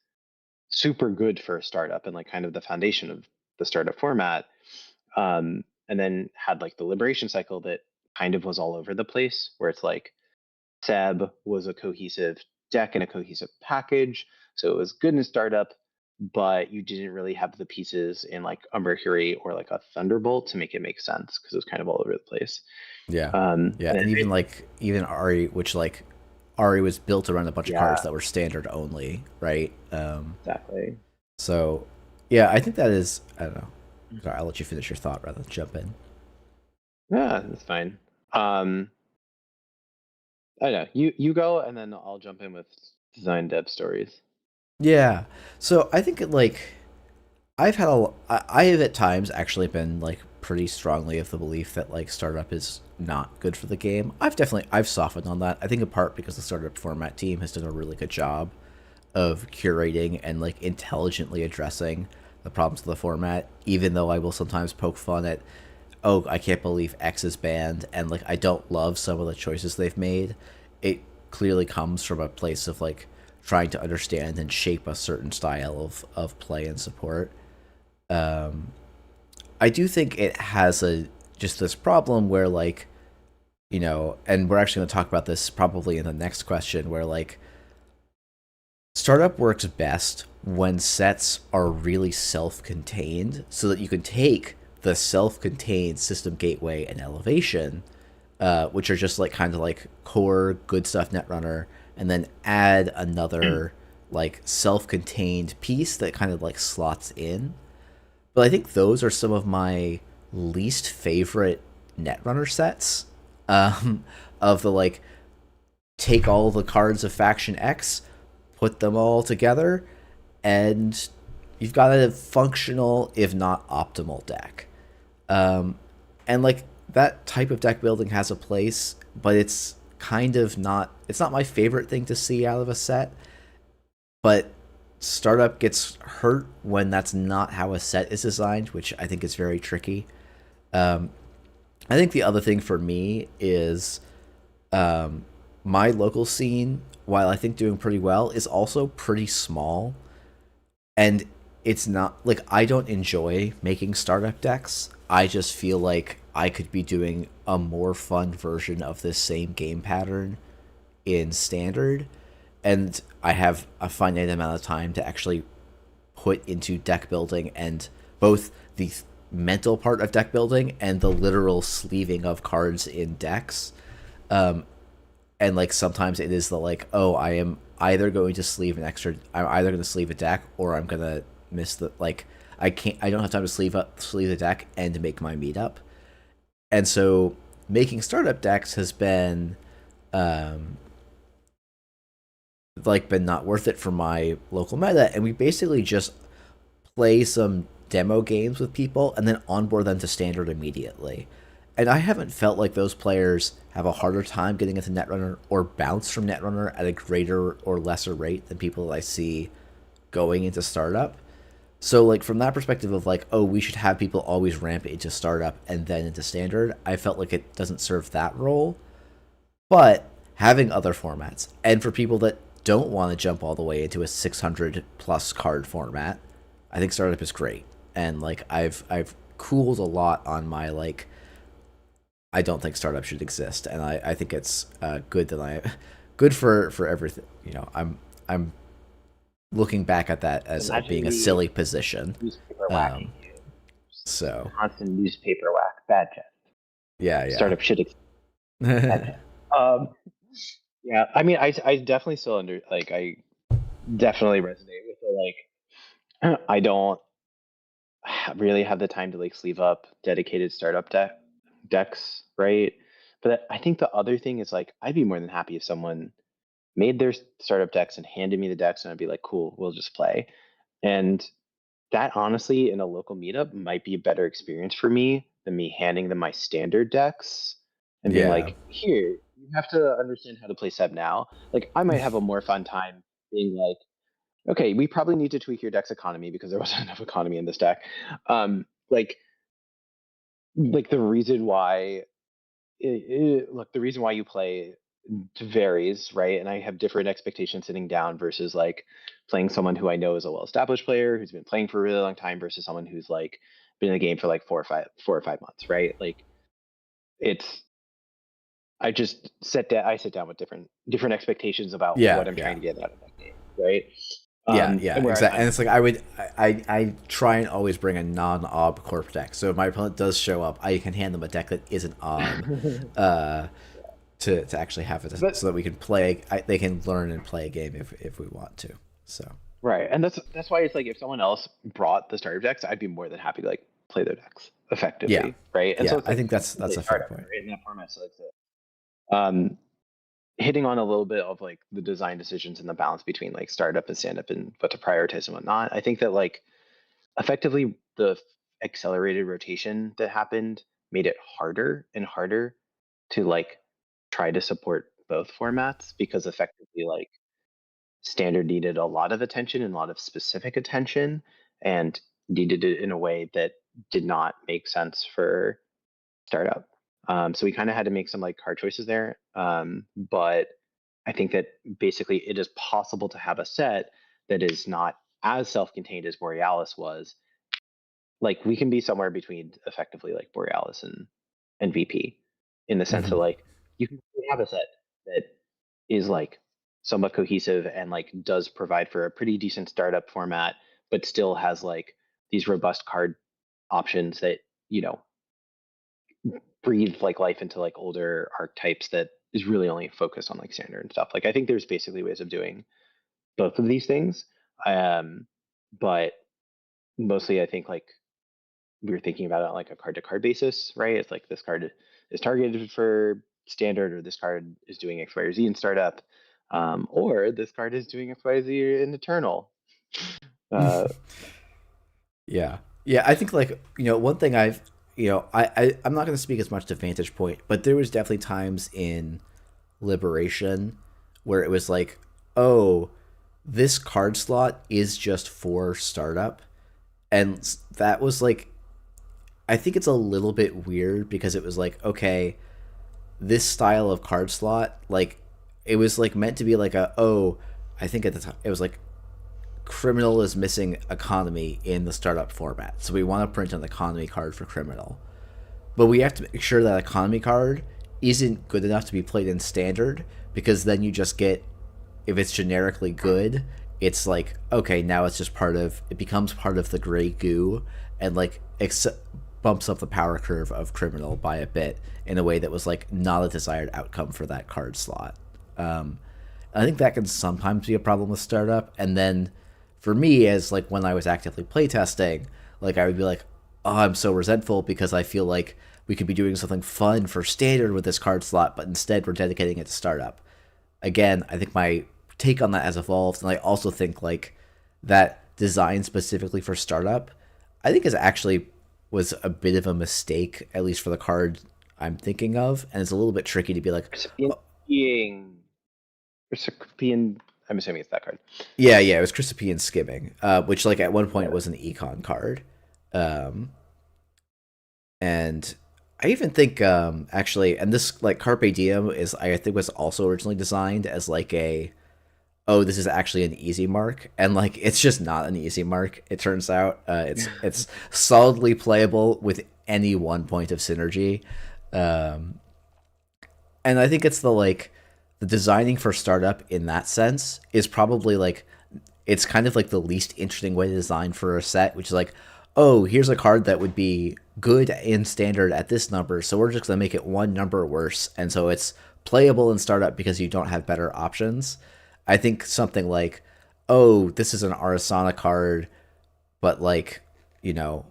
super good for a startup and like kind of the foundation of the startup format, and then had like the liberation cycle that kind of was all over the place, where it's like Seb was a cohesive deck and a cohesive package, so it was good in startup, but you didn't really have the pieces in like a Mercury or like a Thunderbolt to make it make sense because it was kind of all over the place. Yeah, yeah, And and it, even Ari, which like Ari was built around a bunch of cards yeah, that were standard only, right? exactly. So yeah, I think that is. I don't know. Sorry, I'll let you finish your thought rather than jump in. Yeah, that's fine. Um, I don't know. You go, and then I'll jump in with design dev stories. Yeah. So I think I have at times actually been like pretty strongly of the belief that like startup is not good for the game. I've softened on that. I think in part because the startup format team has done a really good job of curating and like intelligently addressing the problems of the format, even though I will sometimes poke fun at, oh, I can't believe X is banned, and like I don't love some of the choices they've made. It clearly comes from a place of like trying to understand and shape a certain style of play and support. I do think it has a just this problem where like, and we're actually going to talk about this probably in the next question, where like startup works best when sets are really self-contained, so that you can take the self-contained system gateway and elevation, which are just like kind of like core good stuff Netrunner, and then add another like self-contained piece that kind of like slots in. But I think those are some of my least favorite Netrunner sets. Um, of the like, take all the cards of faction X, put them all together, and you've got a functional, if not optimal, deck. Um, and like that type of deck building has a place, but it's kind of not. It's not my favorite thing to see out of a set. But startup gets hurt when that's not how a set is designed, which I think is very tricky. Um, I think the other thing for me is my local scene, while I think doing pretty well, is also pretty small. And it's not like I don't enjoy making startup decks. I just feel like I could be doing a more fun version of this same game pattern in standard. And I have a finite amount of time to actually put into deck building, and both the mental part of deck building and the literal sleeving of cards in decks. And like sometimes it is the like, oh, I am either going to sleeve an extra, I'm either going to sleeve a deck, or I'm gonna miss the like, I don't have time to sleeve the deck and to make my meetup. And so making startup decks has been um like been not worth it for my local meta, and we basically just play some demo games with people and then onboard them to standard immediately. And I haven't felt like those players have a harder time getting into Netrunner or bounce from Netrunner at a greater or lesser rate than people that I see going into startup. So like from that perspective of like, oh, we should have people always ramp into startup and then into standard, I felt like it doesn't serve that role. But having other formats, and for people that don't want to jump all the way into a 600 plus card format, I think startup is great. And like I've cooled a lot on my like, I don't think startup should exist, and I think it's good that good for everything. I'm looking back at that as Imagine being a me silly position. newspaper whacking you. Just So constant newspaper whack. Bad Jeff. yeah. Startup should exist. Bad Jeff. Um, yeah, I mean, I definitely still I definitely resonate with the like, I don't really have the time to like sleeve up dedicated startup decks, right? But I think the other thing is like, I'd be more than happy if someone made their startup decks and handed me the decks, and I'd be like, cool, we'll just play. And that honestly, in a local meetup, might be a better experience for me than me handing them my standard decks and being Yeah. like, here, you have to understand how to play Seb now. Like, I might have a more fun time being like, okay, we probably need to tweak your deck's economy because there wasn't enough economy in this deck. Um, like the reason why, look, the reason why you play varies, right? And I have different expectations sitting down versus like playing someone who I know is a well-established player who's been playing for a really long time versus someone who's like been in the game for like 4 or 5 months, right? Like it's I sit down with different expectations about Yeah, what I'm yeah. trying to get out of that game, right? Yeah, And where I exactly. find And it's like I try and always bring a non-ob corp deck. So if my opponent does show up, I can hand them a deck that isn't ob, uh, to actually have it, but so that we can play. They can learn and play a game if we want to. So right, and that's why it's like if someone else brought the starter decks, I'd be more than happy to like play their decks yeah, effectively, right? And so yeah. it's I like think that's it's a a fair startup, point. right? In that format, so it's um, hitting on a little bit of like the design decisions and the balance between like startup and stand up and what to prioritize and whatnot. I think that like effectively the accelerated rotation that happened made it harder and harder to like try to support both formats because effectively like standard needed a lot of attention and a lot of specific attention and needed it in a way that did not make sense for startup. So we kind of had to make some like hard choices there. But I think that basically it is possible to have a set that is not as self-contained as Borealis was. Like we can be somewhere between effectively like Borealis and VP in the sense Mm-hmm. of like you can have a set that is like somewhat cohesive and like does provide for a pretty decent startup format, but still has like these robust card options that, you know, breathe like life into like older archetypes that is really only focused on like standard and stuff. Like I think there's basically ways of doing both of these things. But mostly I think like we were thinking about it on like a card to card basis, right? It's like this card is targeted for standard, or this card is doing X, Y, or Z in startup, or this card is doing X, Y, Z in Eternal. Uh, Yeah. Yeah, I think like, one thing I've, I'm not going to speak as much to Vantage Point, but there was definitely times in Liberation where it was like, oh, this card slot is just for startup. And that was like, I think it's a little bit weird because it was like, okay, this style of card slot, like, it was like meant to be like I think at the time it was like criminal is missing economy in the startup format. So we want to print an economy card for criminal. But we have to make sure that economy card isn't good enough to be played in standard, because then you just get, if it's generically good, it's like, okay, now it's just it becomes part of the gray goo, and like bumps up the power curve of criminal by a bit in a way that was like not a desired outcome for that card slot. I think that can sometimes be a problem with startup. And then for me, as like when I was actively playtesting, like I would be like, oh, I'm so resentful because I feel like we could be doing something fun for standard with this card slot, but instead we're dedicating it to startup. Again, I think my take on that has evolved, and I also think like that design specifically for startup, I think is actually was a bit of a mistake, at least for the card I'm thinking of, and it's a little bit tricky to be like, recipient being recipient. I'm assuming it's that card. yeah, it was Chrysopian Skimming, which like at one point was an econ card, um, and I even think actually, and this like Carpe Diem is I think was also originally designed as like oh, this is actually an easy mark, and like it's just not an easy mark. It turns out it's solidly playable with any 1 point of synergy, um, and I think it's the designing for startup in that sense is probably like it's kind of like the least interesting way to design for a set, which is like, oh, here's a card that would be good in standard at this number, so we're just gonna make it one number worse, and so it's playable in startup because you don't have better options. I think something like, oh, this is an Arasana card, but like, you know,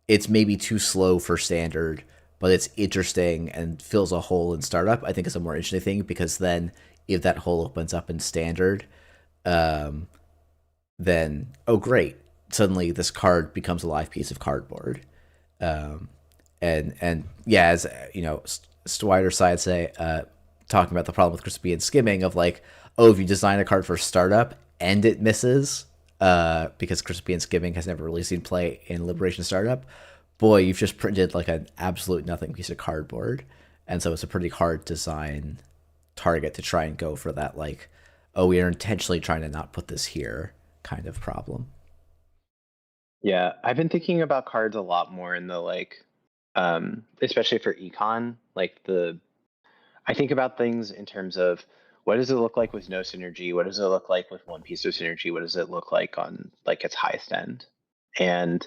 it's maybe too slow for standard, but it's interesting and fills a hole in startup, I think is a more interesting thing, because then if that hole opens up in standard, um, then oh great, suddenly this card becomes a live piece of cardboard. Um, and yeah, as Strider side say, talking about the problem with crispy and skimming of like, oh, if you design a card for startup and it misses, because crispy and skimming has never really seen play in Liberation Startup, boy, you've just printed like an absolute nothing piece of cardboard. And so it's a pretty hard design target to try and go for that, like, oh, we are intentionally trying to not put this here kind of problem. Yeah, I've been thinking about cards a lot more in the like, especially for econ, like I think about things in terms of what does it look like with no synergy? What does it look like with one piece of synergy? What does it look like on like its highest end? And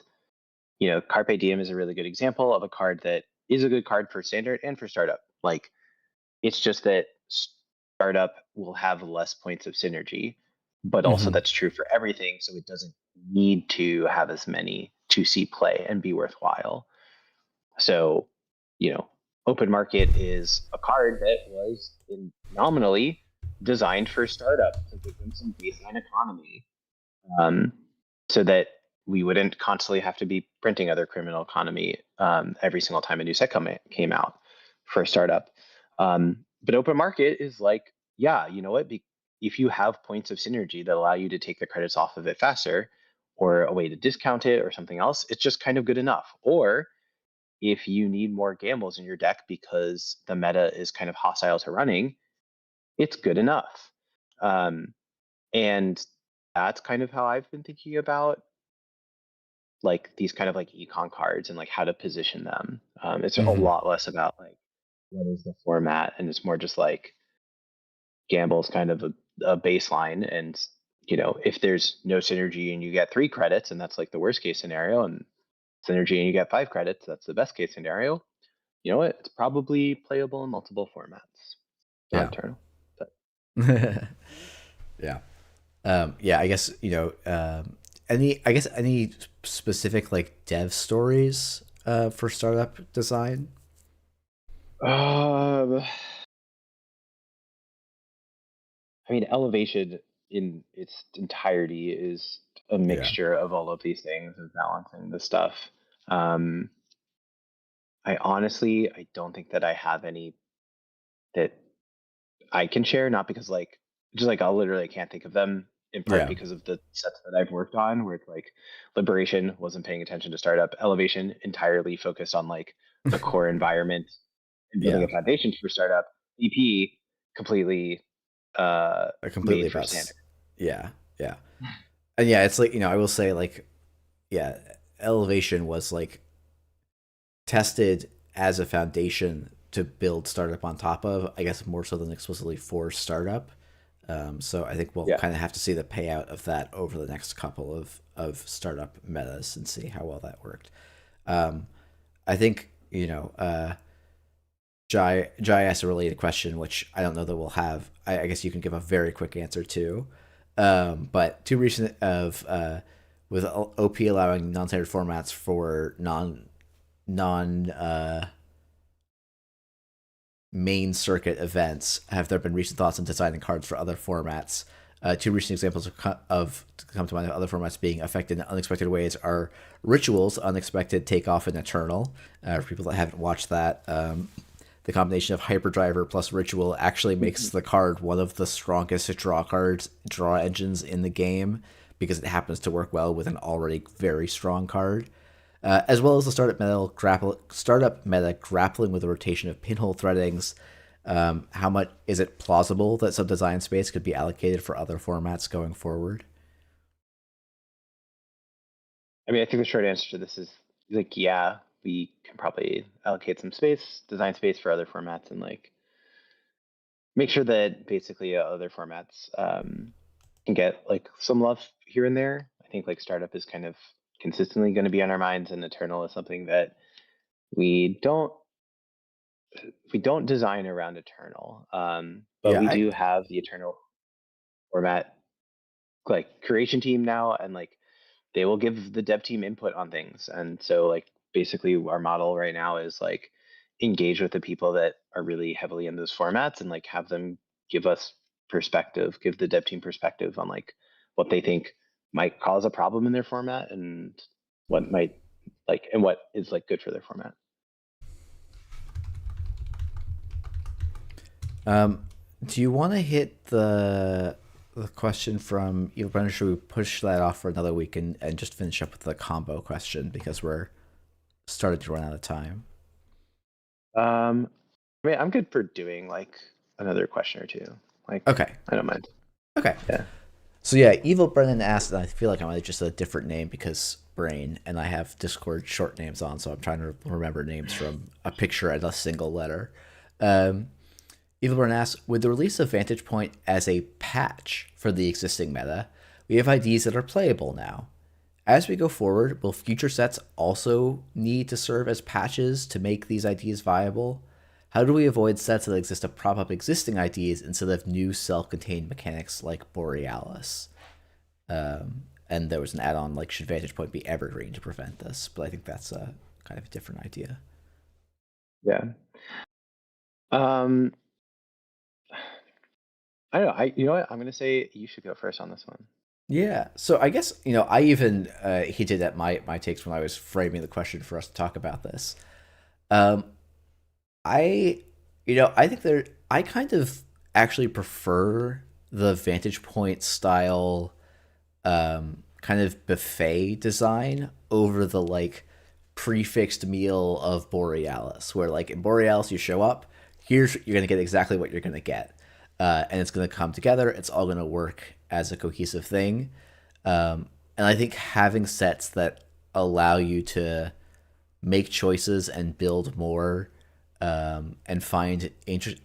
Carpe Diem is a really good example of a card that is a good card for standard and for startup. Like it's just that startup will have less points of synergy, but also Mm-hmm. that's true for everything. So it doesn't need to have as many to see play and be worthwhile. So, you know, Open Market is a card that was nominally designed for startup to give them some baseline economy, um, so that we wouldn't constantly have to be printing other criminal economy every single time a new set came out for a startup. But Open Market is like, yeah, you know what? If you have points of synergy that allow you to take the credits off of it faster, or a way to discount it, or something else, it's just kind of good enough. Or if you need more gambles in your deck because the meta is kind of hostile to running, it's good enough. Um, and that's kind of how I've been thinking about like these kind of like econ cards and like how to position them. It's a lot less about like what is the format, and it's more just like gambles kind of a baseline. And if there's no synergy and you get 3 credits, and that's like the worst case scenario, and synergy and you get 5 credits, that's the best case scenario. You know what? It's probably playable in multiple formats. Not Yeah. eternal. But Yeah. Yeah, I guess, any specific like dev stories for startup design? I mean, Elevation in its entirety is a Yeah. mixture of all of these things and balancing the stuff. Um, I don't think that I have any that I can share, not because like, just like I'll literally can't think of them, in part Yeah. because of the sets that I've worked on, where it's like Liberation wasn't paying attention to startup, Elevation entirely focused on like the core environment and building Yeah. a foundation for startup. EP completely Completely made for about standard. yeah. Yeah. And yeah, it's like, I will say like, yeah, Elevation was like tested as a foundation to build startup on top of, I guess more so than explicitly for startup. So I think we'll Yeah. kind of have to see the payout of that over the next couple of startup metas and see how well that worked. I think, Jai asked a related question, which I don't know that we'll have. I guess you can give a very quick answer to. But too recent of with OP allowing non-standard formats for non main circuit events, have there been recent thoughts on designing cards for other formats? Two recent examples of to come to mind of other formats being affected in unexpected ways are Rituals, Unexpected Takeoff, and Eternal. For people that haven't watched that, the combination of Hyperdriver plus Ritual actually makes the card one of the strongest draw engines in the game, because it happens to work well with an already very strong card. As well as the startup meta grappling with the rotation of pinhole threadings. How much is it plausible that some design space could be allocated for other formats going forward? I mean, I think the short answer to this is like, yeah, we can probably allocate some space, design space for other formats, and like make sure that basically other formats can get like some love here and there. I think like startup is kind of consistently going to be on our minds, and Eternal is something that we don't we don't design around Eternal, but Yeah, we do have the Eternal format like creation team now, and like they will give the dev team input on things. And so like basically our model right now is like engage with the people that are really heavily in those formats, and like have them give us perspective, give the dev team perspective on like what they think might cause a problem in their format, and what might like, and what is like good for their format. Do you want to hit the question from Evil Brenner? Should we push that off for another week and just finish up with the combo question, because we're starting to run out of time? I mean, I'm good for doing like another question or two. Like, Okay. I don't mind. Okay. Yeah. So yeah, Evil Brennan asked, and I feel like I'm just a different name because brain, and I have Discord short names on, so I'm trying to remember names from a picture and a single letter. Um, Evil Brennan asks, with the release of Vantage Point as a patch for the existing meta, we have IDs that are playable now. As we go forward, will future sets also need to serve as patches to make these IDs viable? How do we avoid sets that exist to prop up existing IDs instead of new self-contained mechanics like Borealis? And there was an add-on like, should Vantage Point be evergreen to prevent this? But I think that's a kind of a different idea. Yeah. Um, I don't know. You know what? I'm gonna say you should go first on this one. Yeah. So I guess, I even hinted at my takes when I was framing the question for us to talk about this. Um, I, I think I kind of actually prefer the Vantage Point style kind of buffet design over the like prefixed meal of Borealis, where like in Borealis you show up, you're gonna get exactly what you're gonna get, and it's gonna come together. It's all gonna work as a cohesive thing, and I think having sets that allow you to make choices and build more, and find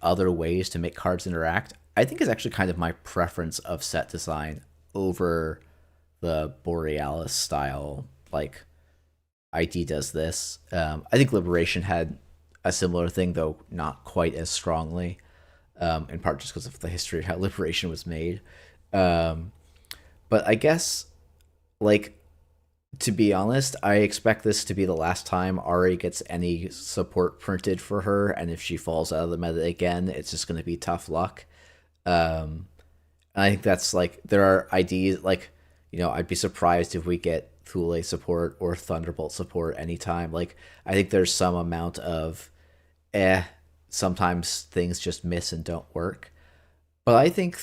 other ways to make cards interact, I think is actually kind of my preference of set design over the Borealis style. Like ID does this. I think Liberation had a similar thing, though not quite as strongly. In part just because of the history of how Liberation was made. Um, but I guess, like, to be honest, I expect this to be the last time Ari gets any support printed for her, and if she falls out of the meta again, it's just going to be tough luck. Um, and I think that's like there are IDs like, I'd be surprised if we get Thule support or Thunderbolt support anytime. Like I think there's some amount of eh, sometimes things just miss and don't work. But I think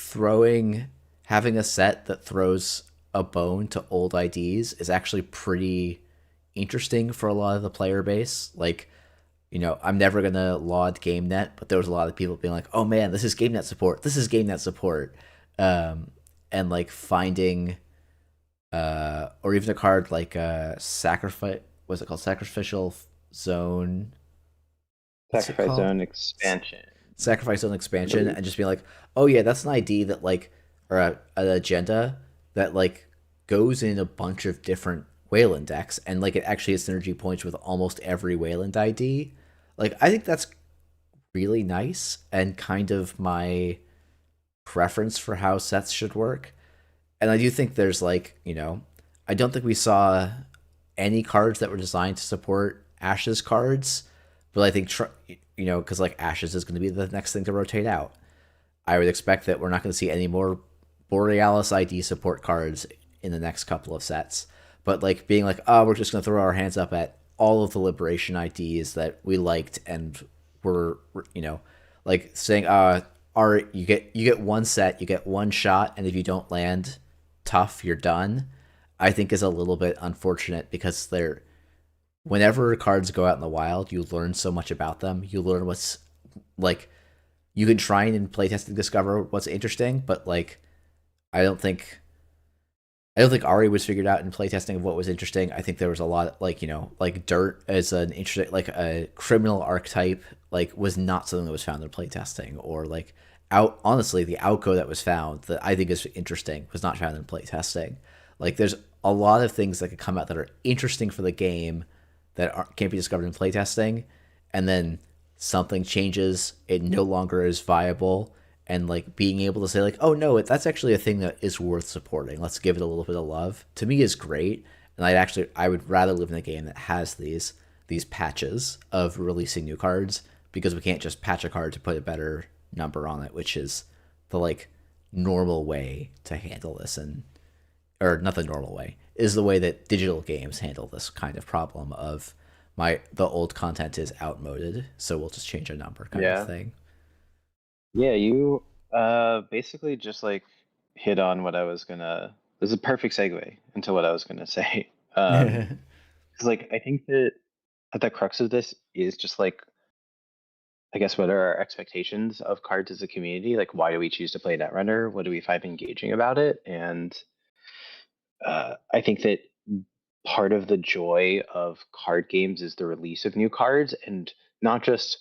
having a set that throws a bone to old IDs is actually pretty interesting for a lot of the player base. Like, I'm never gonna laud GameNet, but there was a lot of people being like, "Oh man, this is GameNet support. This is GameNet support," and like finding, or even a card like sacrifice. What's it called? Sacrificial Zone. What's it Sacrifice called? Zone expansion, Sacrifice Zone I expansion, believe. and just being like, "Oh yeah, that's an ID that like, or an agenda that like goes in a bunch of different Wayland decks, and like it actually has synergy points with almost every Wayland ID." Like I think that's really nice and kind of my preference for how sets should work. And I do think there's like, I don't think we saw any cards that were designed to support Ashes cards, but I think, because like Ashes is going to be the next thing to rotate out. I would expect that we're not going to see any more Borealis ID support cards in the next couple of sets. But like being like, oh, we're just going to throw our hands up at all of the Liberation IDs that we liked and were, like saying, are you get one set, you get one shot, and if you don't land tough, you're done. I think is a little bit unfortunate because whenever cards go out in the wild, you learn so much about them. You learn what's like you can try and in playtesting discover what's interesting, but like I don't think I don't think Ari was figured out in playtesting of what was interesting. I think there was a lot like like Dirt as an interesting like a criminal archetype like was not something that was found in playtesting, or like out honestly the outgo that was found that I think is interesting was not found in playtesting. Like there's a lot of things that could come out that are interesting for the game that can't be discovered in playtesting, and then something changes, it no longer is viable, and like being able to say like, oh no, that's actually a thing that is worth supporting, let's give it a little bit of love, to me is great. And I would rather live in a game that has these patches of releasing new cards, because we can't just patch a card to put a better number on it, which is the like normal way to handle this. And or not the normal way, is the way that digital games handle this kind of problem of the old content is outmoded, so we'll just change a number kind of Yeah. thing. Yeah, you basically just like hit on what I was gonna. This is a perfect segue into what I was gonna say. Because like I think that at the crux of this is just like I guess what are our expectations of cards as a community? Like why do we choose to play Netrunner? What do we find engaging about it? And I think that part of the joy of card games is the release of new cards, and not just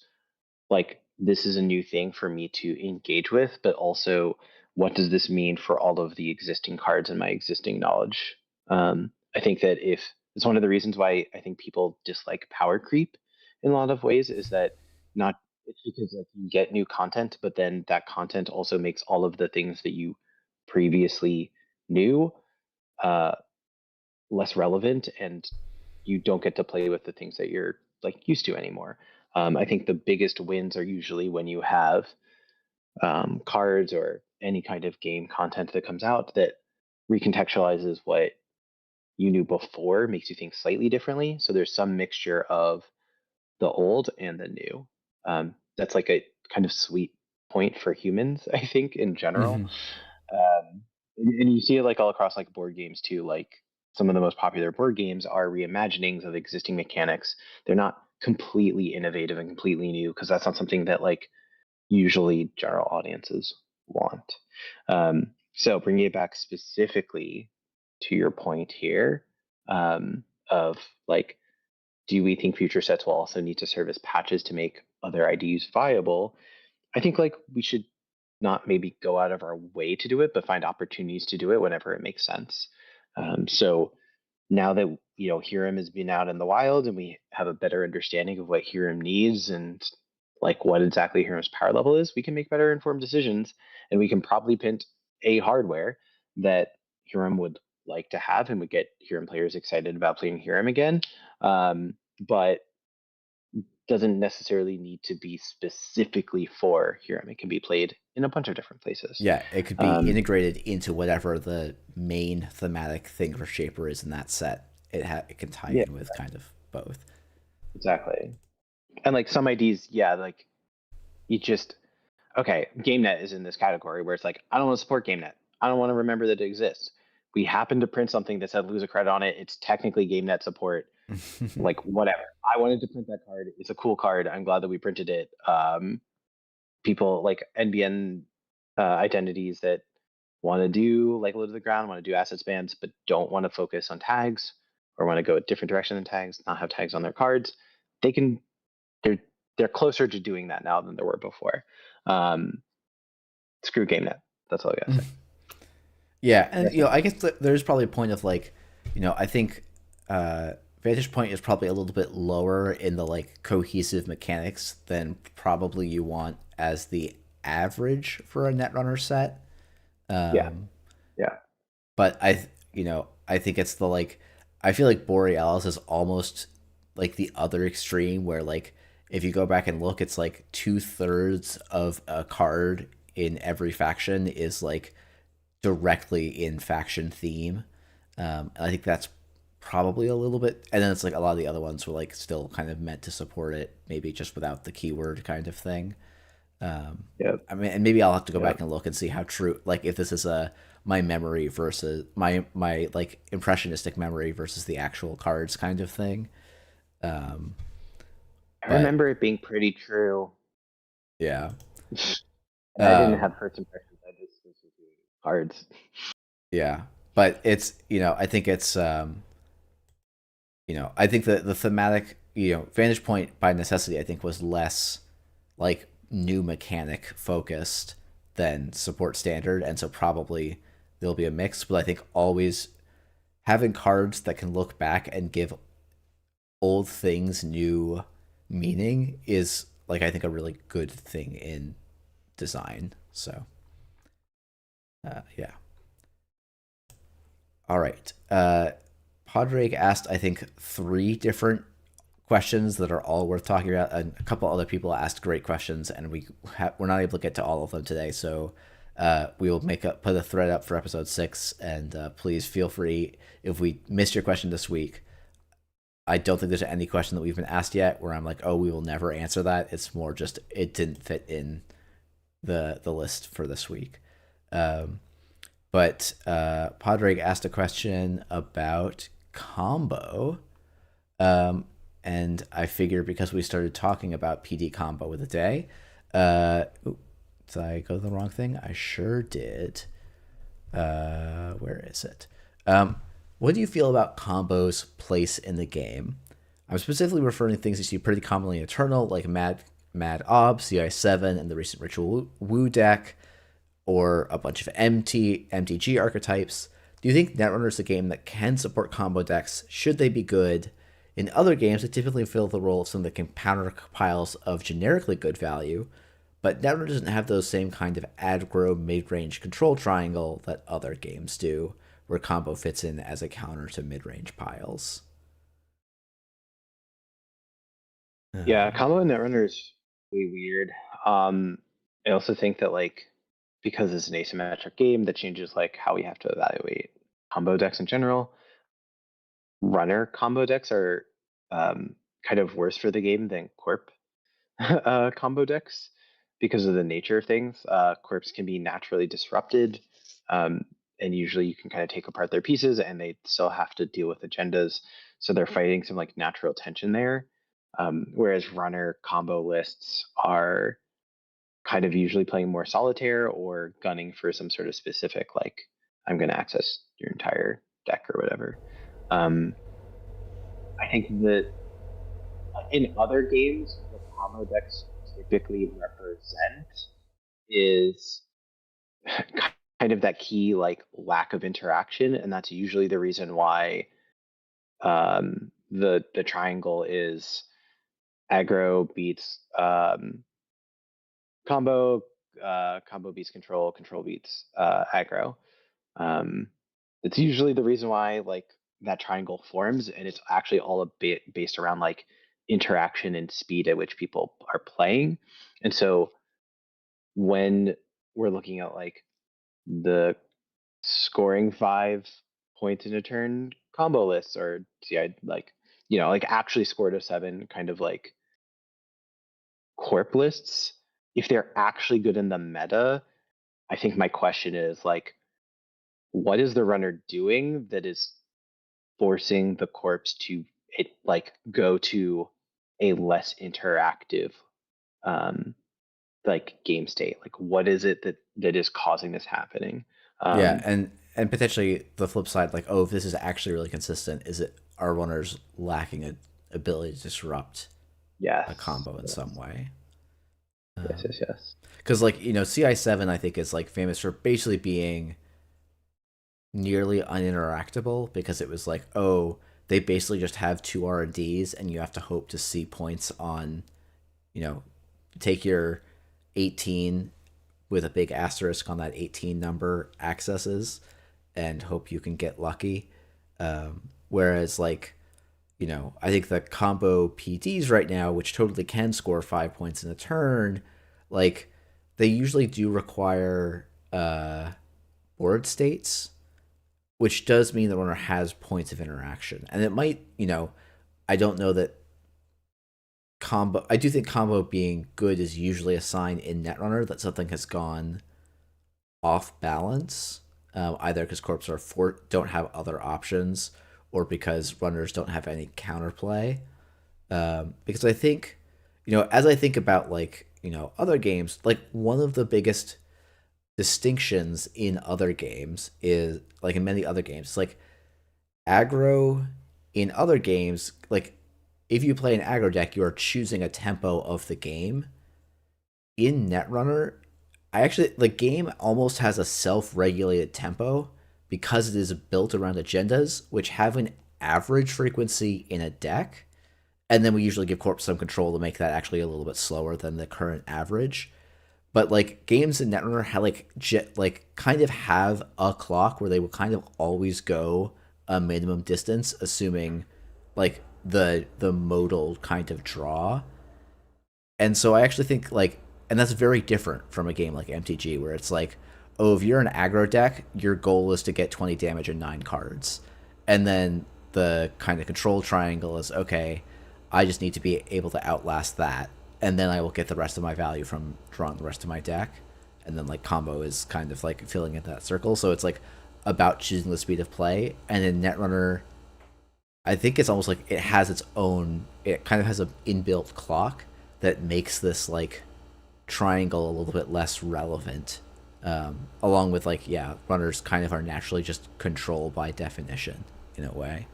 like this is a new thing for me to engage with, but also what does this mean for all of the existing cards and my existing knowledge? I think that if it's one of the reasons why I think people dislike power creep in a lot of ways is that not it's because like you get new content, but then that content also makes all of the things that you previously knew uh, less relevant, and you don't get to play with the things that you're like used to anymore. I think the biggest wins are usually when you have cards or any kind of game content that comes out that recontextualizes what you knew before, makes you think slightly differently. So there's some mixture of the old and the new. That's like a kind of sweet point for humans, I think, in general. Hmm. And you see it like all across like board games too. Like some of the most popular board games are reimaginings of existing mechanics. They're not completely innovative and completely new because that's not something that like usually general audiences want. So bringing it back specifically to your point here, of like, do we think future sets will also need to serve as patches to make other IDs viable? I think like we should not maybe go out of our way to do it, but find opportunities to do it whenever it makes sense. So now that Hiram has been out in the wild and we have a better understanding of what Hiram needs and like what exactly Hiram's power level is, we can make better informed decisions, and we can probably pint a hardware that Hiram would like to have and would get Hiram players excited about playing Hiram again. But doesn't necessarily need to be specifically for Hiram. It can be played in a bunch of different places. Yeah, it could be Um, integrated into whatever the main thematic thing for Shaper is in that set. It can tie yeah, in with kind of both. exactly. And like some IDs, yeah, like you just okay, GameNet is in this category where it's like, I don't want to support GameNet. I don't want to remember that it exists. We happen to print something that said lose a credit on it. It's technically GameNet support, like whatever. I wanted to print that card. It's a cool card. I'm glad that we printed it. People like NBN identities that want to do like low to the ground, want to do asset spans, but don't want to focus on tags or want to go a different direction than tags, not have tags on their cards. They can they're they're closer to doing that now than they were before. Um, Screw GameNet. That's all I gotta say. Yeah, and I guess there's probably a point of like, I think Vantage Point is probably a little bit lower in the like cohesive mechanics than probably you want as the average for a Netrunner set. Yeah, Um, yeah, but I think it's the like, I feel like Borealis is almost like the other extreme where like if you go back and look, it's like 2/3 of a card in every faction is like directly in faction theme. And I think that's probably a little bit, and then it's like a lot of the other ones were like still kind of meant to support it, maybe just without the keyword kind of thing. yeah, I mean, and maybe I'll have to go yeah. back and look and see how true, like if this is a my memory versus my like impressionistic memory versus the actual cards kind of thing. Um, I but remember it being pretty true, yeah, and I didn't um, have first impressions. I just was doing cards. yeah, but it's I think it's I think the thematic, Vantage Point by necessity, I think was less like new mechanic focused than support standard, and so probably there'll be a mix. But I think always having cards that can look back and give old things new meaning is like I think a really good thing in design. So yeah. All right. Padraig asked, I think, three different questions that are all worth talking about, and a couple other people asked great questions, and we're not able to get to all of them today. So we will put a thread up for episode 6, and please feel free if we missed your question this week. I don't think there's any question that we've been asked yet where I'm like, oh, we will never answer that. It's more just it didn't fit in the list for this week. But Padraig asked a question about combo. And I figure because we started talking about PD combo with a day, did I go to the wrong thing? I sure did. Where is it? What do you feel about combo's place in the game? I'm specifically referring to things you see pretty commonly in Eternal, like Mad Ob, CI7, and the recent Ritual Woo deck, or a bunch of MTG archetypes. Do you think Netrunner is a game that can support combo decks? Should they be good? In other games, they typically fill the role of something that can counter piles of generically good value, but Netrunner doesn't have those same kind of aggro mid-range control triangle that other games do, where combo fits in as a counter to mid-range piles. Yeah, combo and Netrunner is really weird. Um, I also think that like because it's an asymmetric game, that changes like how we have to evaluate combo decks in general. Runner combo decks are kind of worse for the game than Corp combo decks because of the nature of things. Corps can be naturally disrupted, um, and usually you can kind of take apart their pieces, and they still have to deal with agendas. So they're fighting some like natural tension there. Whereas runner combo lists are kind of usually playing more solitaire or gunning for some sort of specific like I'm going to access your entire deck or whatever. Um, I think that in other games, what combo decks typically represent is kind of that key like lack of interaction, and that's usually the reason why the triangle is aggro beats combo, combo beats control, control beats aggro. Um, it's usually the reason why like that triangle forms, and it's actually all a bit based around like interaction and speed at which people are playing. And so when we're looking at like the scoring 5 points in a turn combo lists, or see, I like like actually scored a 7 kind of like corp lists, if they're actually good in the meta, I think my question is like, what is the runner doing that is forcing the corpse to like go to a less interactive um like game state? Like what is it that is causing this happening? Yeah, um and potentially the flip side, like, oh, if this is actually really consistent, is it our runners lacking a ability to disrupt a yes, combo in some yes, way? yes, yes, yes. Because like CI7, I think is like famous for basically being nearly uninteractable because it was like, oh, they basically just have two R&Ds and you have to hope to see points on, you know, take your 18 with a big asterisk on that 18 number accesses and hope you can get lucky. Whereas like, I think the combo PDs right now, which totally can score 5 points in a turn, like they usually do require board states, which does mean the runner has points of interaction. And it might, I don't know that combo. I do think combo being good is usually a sign in Netrunner that something has gone off balance, either because corps don't have other options, or because runners don't have any counterplay. Because I think, as I think about like other games, like one of the biggest distinctions in other games is like in many other games, like aggro in other games, like if you play an aggro deck, you are choosing a tempo of the game. In Netrunner, I actually the game almost has a self-regulated tempo because it is built around agendas which have an average frequency in a deck, and then we usually give corp some control to make that actually a little bit slower than the current average. But like games in Netrunner have like kind of have a clock where they will kind of always go a minimum distance, assuming like the modal kind of draw. And so I actually think like, and that's very different from a game like MTG where it's like, oh, if you're an aggro deck, your goal is to get 20 damage and 9 cards, and then the kind of control triangle is okay. I just need to be able to outlast that, and then I will get the rest of my value from drawing the rest of my deck. And then like combo is kind of like filling in that circle. So it's like about choosing the speed of play. And in Netrunner, I think it's almost like it has its own. It kind of has an inbuilt clock that makes this like triangle a little bit less relevant. Along with like, yeah, runners kind of are naturally just control by definition in a way.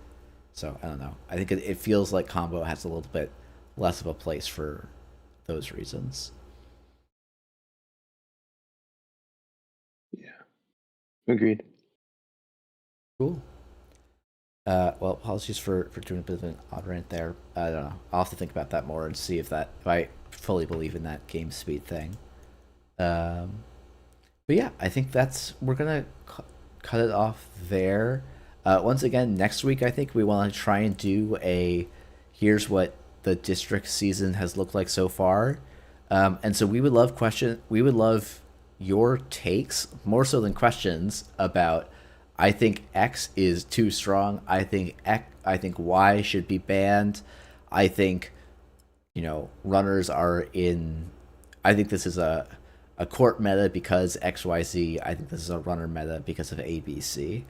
So I don't know. I think it feels like combo has a little bit less of a place for those reasons. Yeah, agreed. Cool. Well, apologies for doing a bit of an odd rant there. I don't know. I'll have to think about that more and see if I fully believe in that game speed thing. Um, but yeah, I think we're gonna cut it off there. Once again, next week I think we want to try and do a here's what the district season has looked like so far. And so we would love your takes more so than questions about. I think X is too strong. I think Y should be banned. I think, runners are in. I think this is a court meta because XYZ. I think this is a runner meta because of ABC.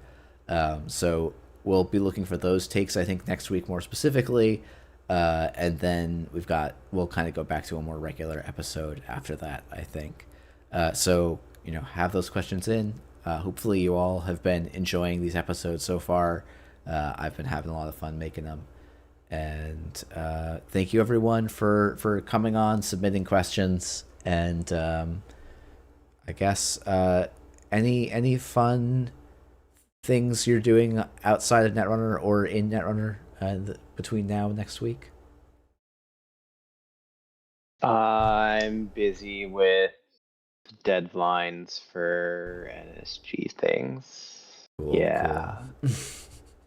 So we'll be looking for those takes, I think, next week more specifically. And then we'll kind of go back to a more regular episode after that, I think. So, have those questions in. Hopefully you all have been enjoying these episodes so far. I've been having a lot of fun making them. And thank you everyone for coming on, submitting questions, and I guess any fun things you're doing outside of Netrunner or in Netrunner between now and next week? I'm busy with deadlines for NSG things. Cool, yeah, cool.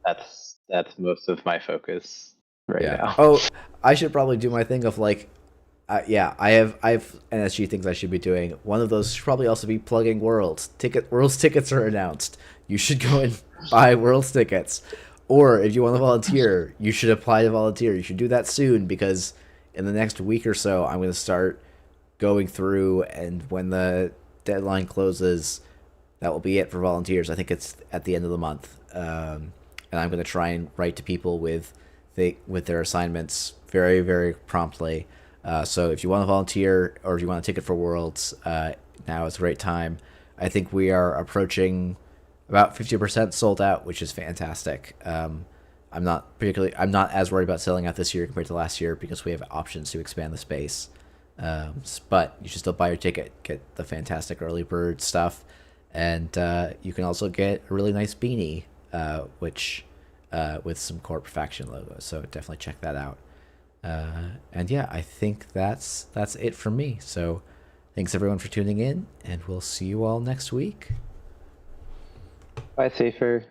that's most of my focus right now. Oh, I should probably do my thing of like, I have NSG things I should be doing. One of those should probably also be plugging Worlds. Worlds tickets are announced. You should go and buy Worlds tickets. Or if you want to volunteer, you should apply to volunteer. You should do that soon, because in the next week or so, I'm going to start going through, and when the deadline closes, that will be it for volunteers. I think it's at the end of the month. And I'm going to try and write to people with their assignments very, very promptly. So if you want to volunteer or if you want a ticket for Worlds, now is a great time. I think we are approaching about 50% sold out, which is fantastic. I'm not as worried about selling out this year compared to last year because we have options to expand the space. But you should still buy your ticket, get the fantastic early bird stuff, and you can also get a really nice beanie, which with some Corp faction logos. So definitely check that out. And yeah, I think that's it for me. So thanks everyone for tuning in, and we'll see you all next week. Bye, Safer.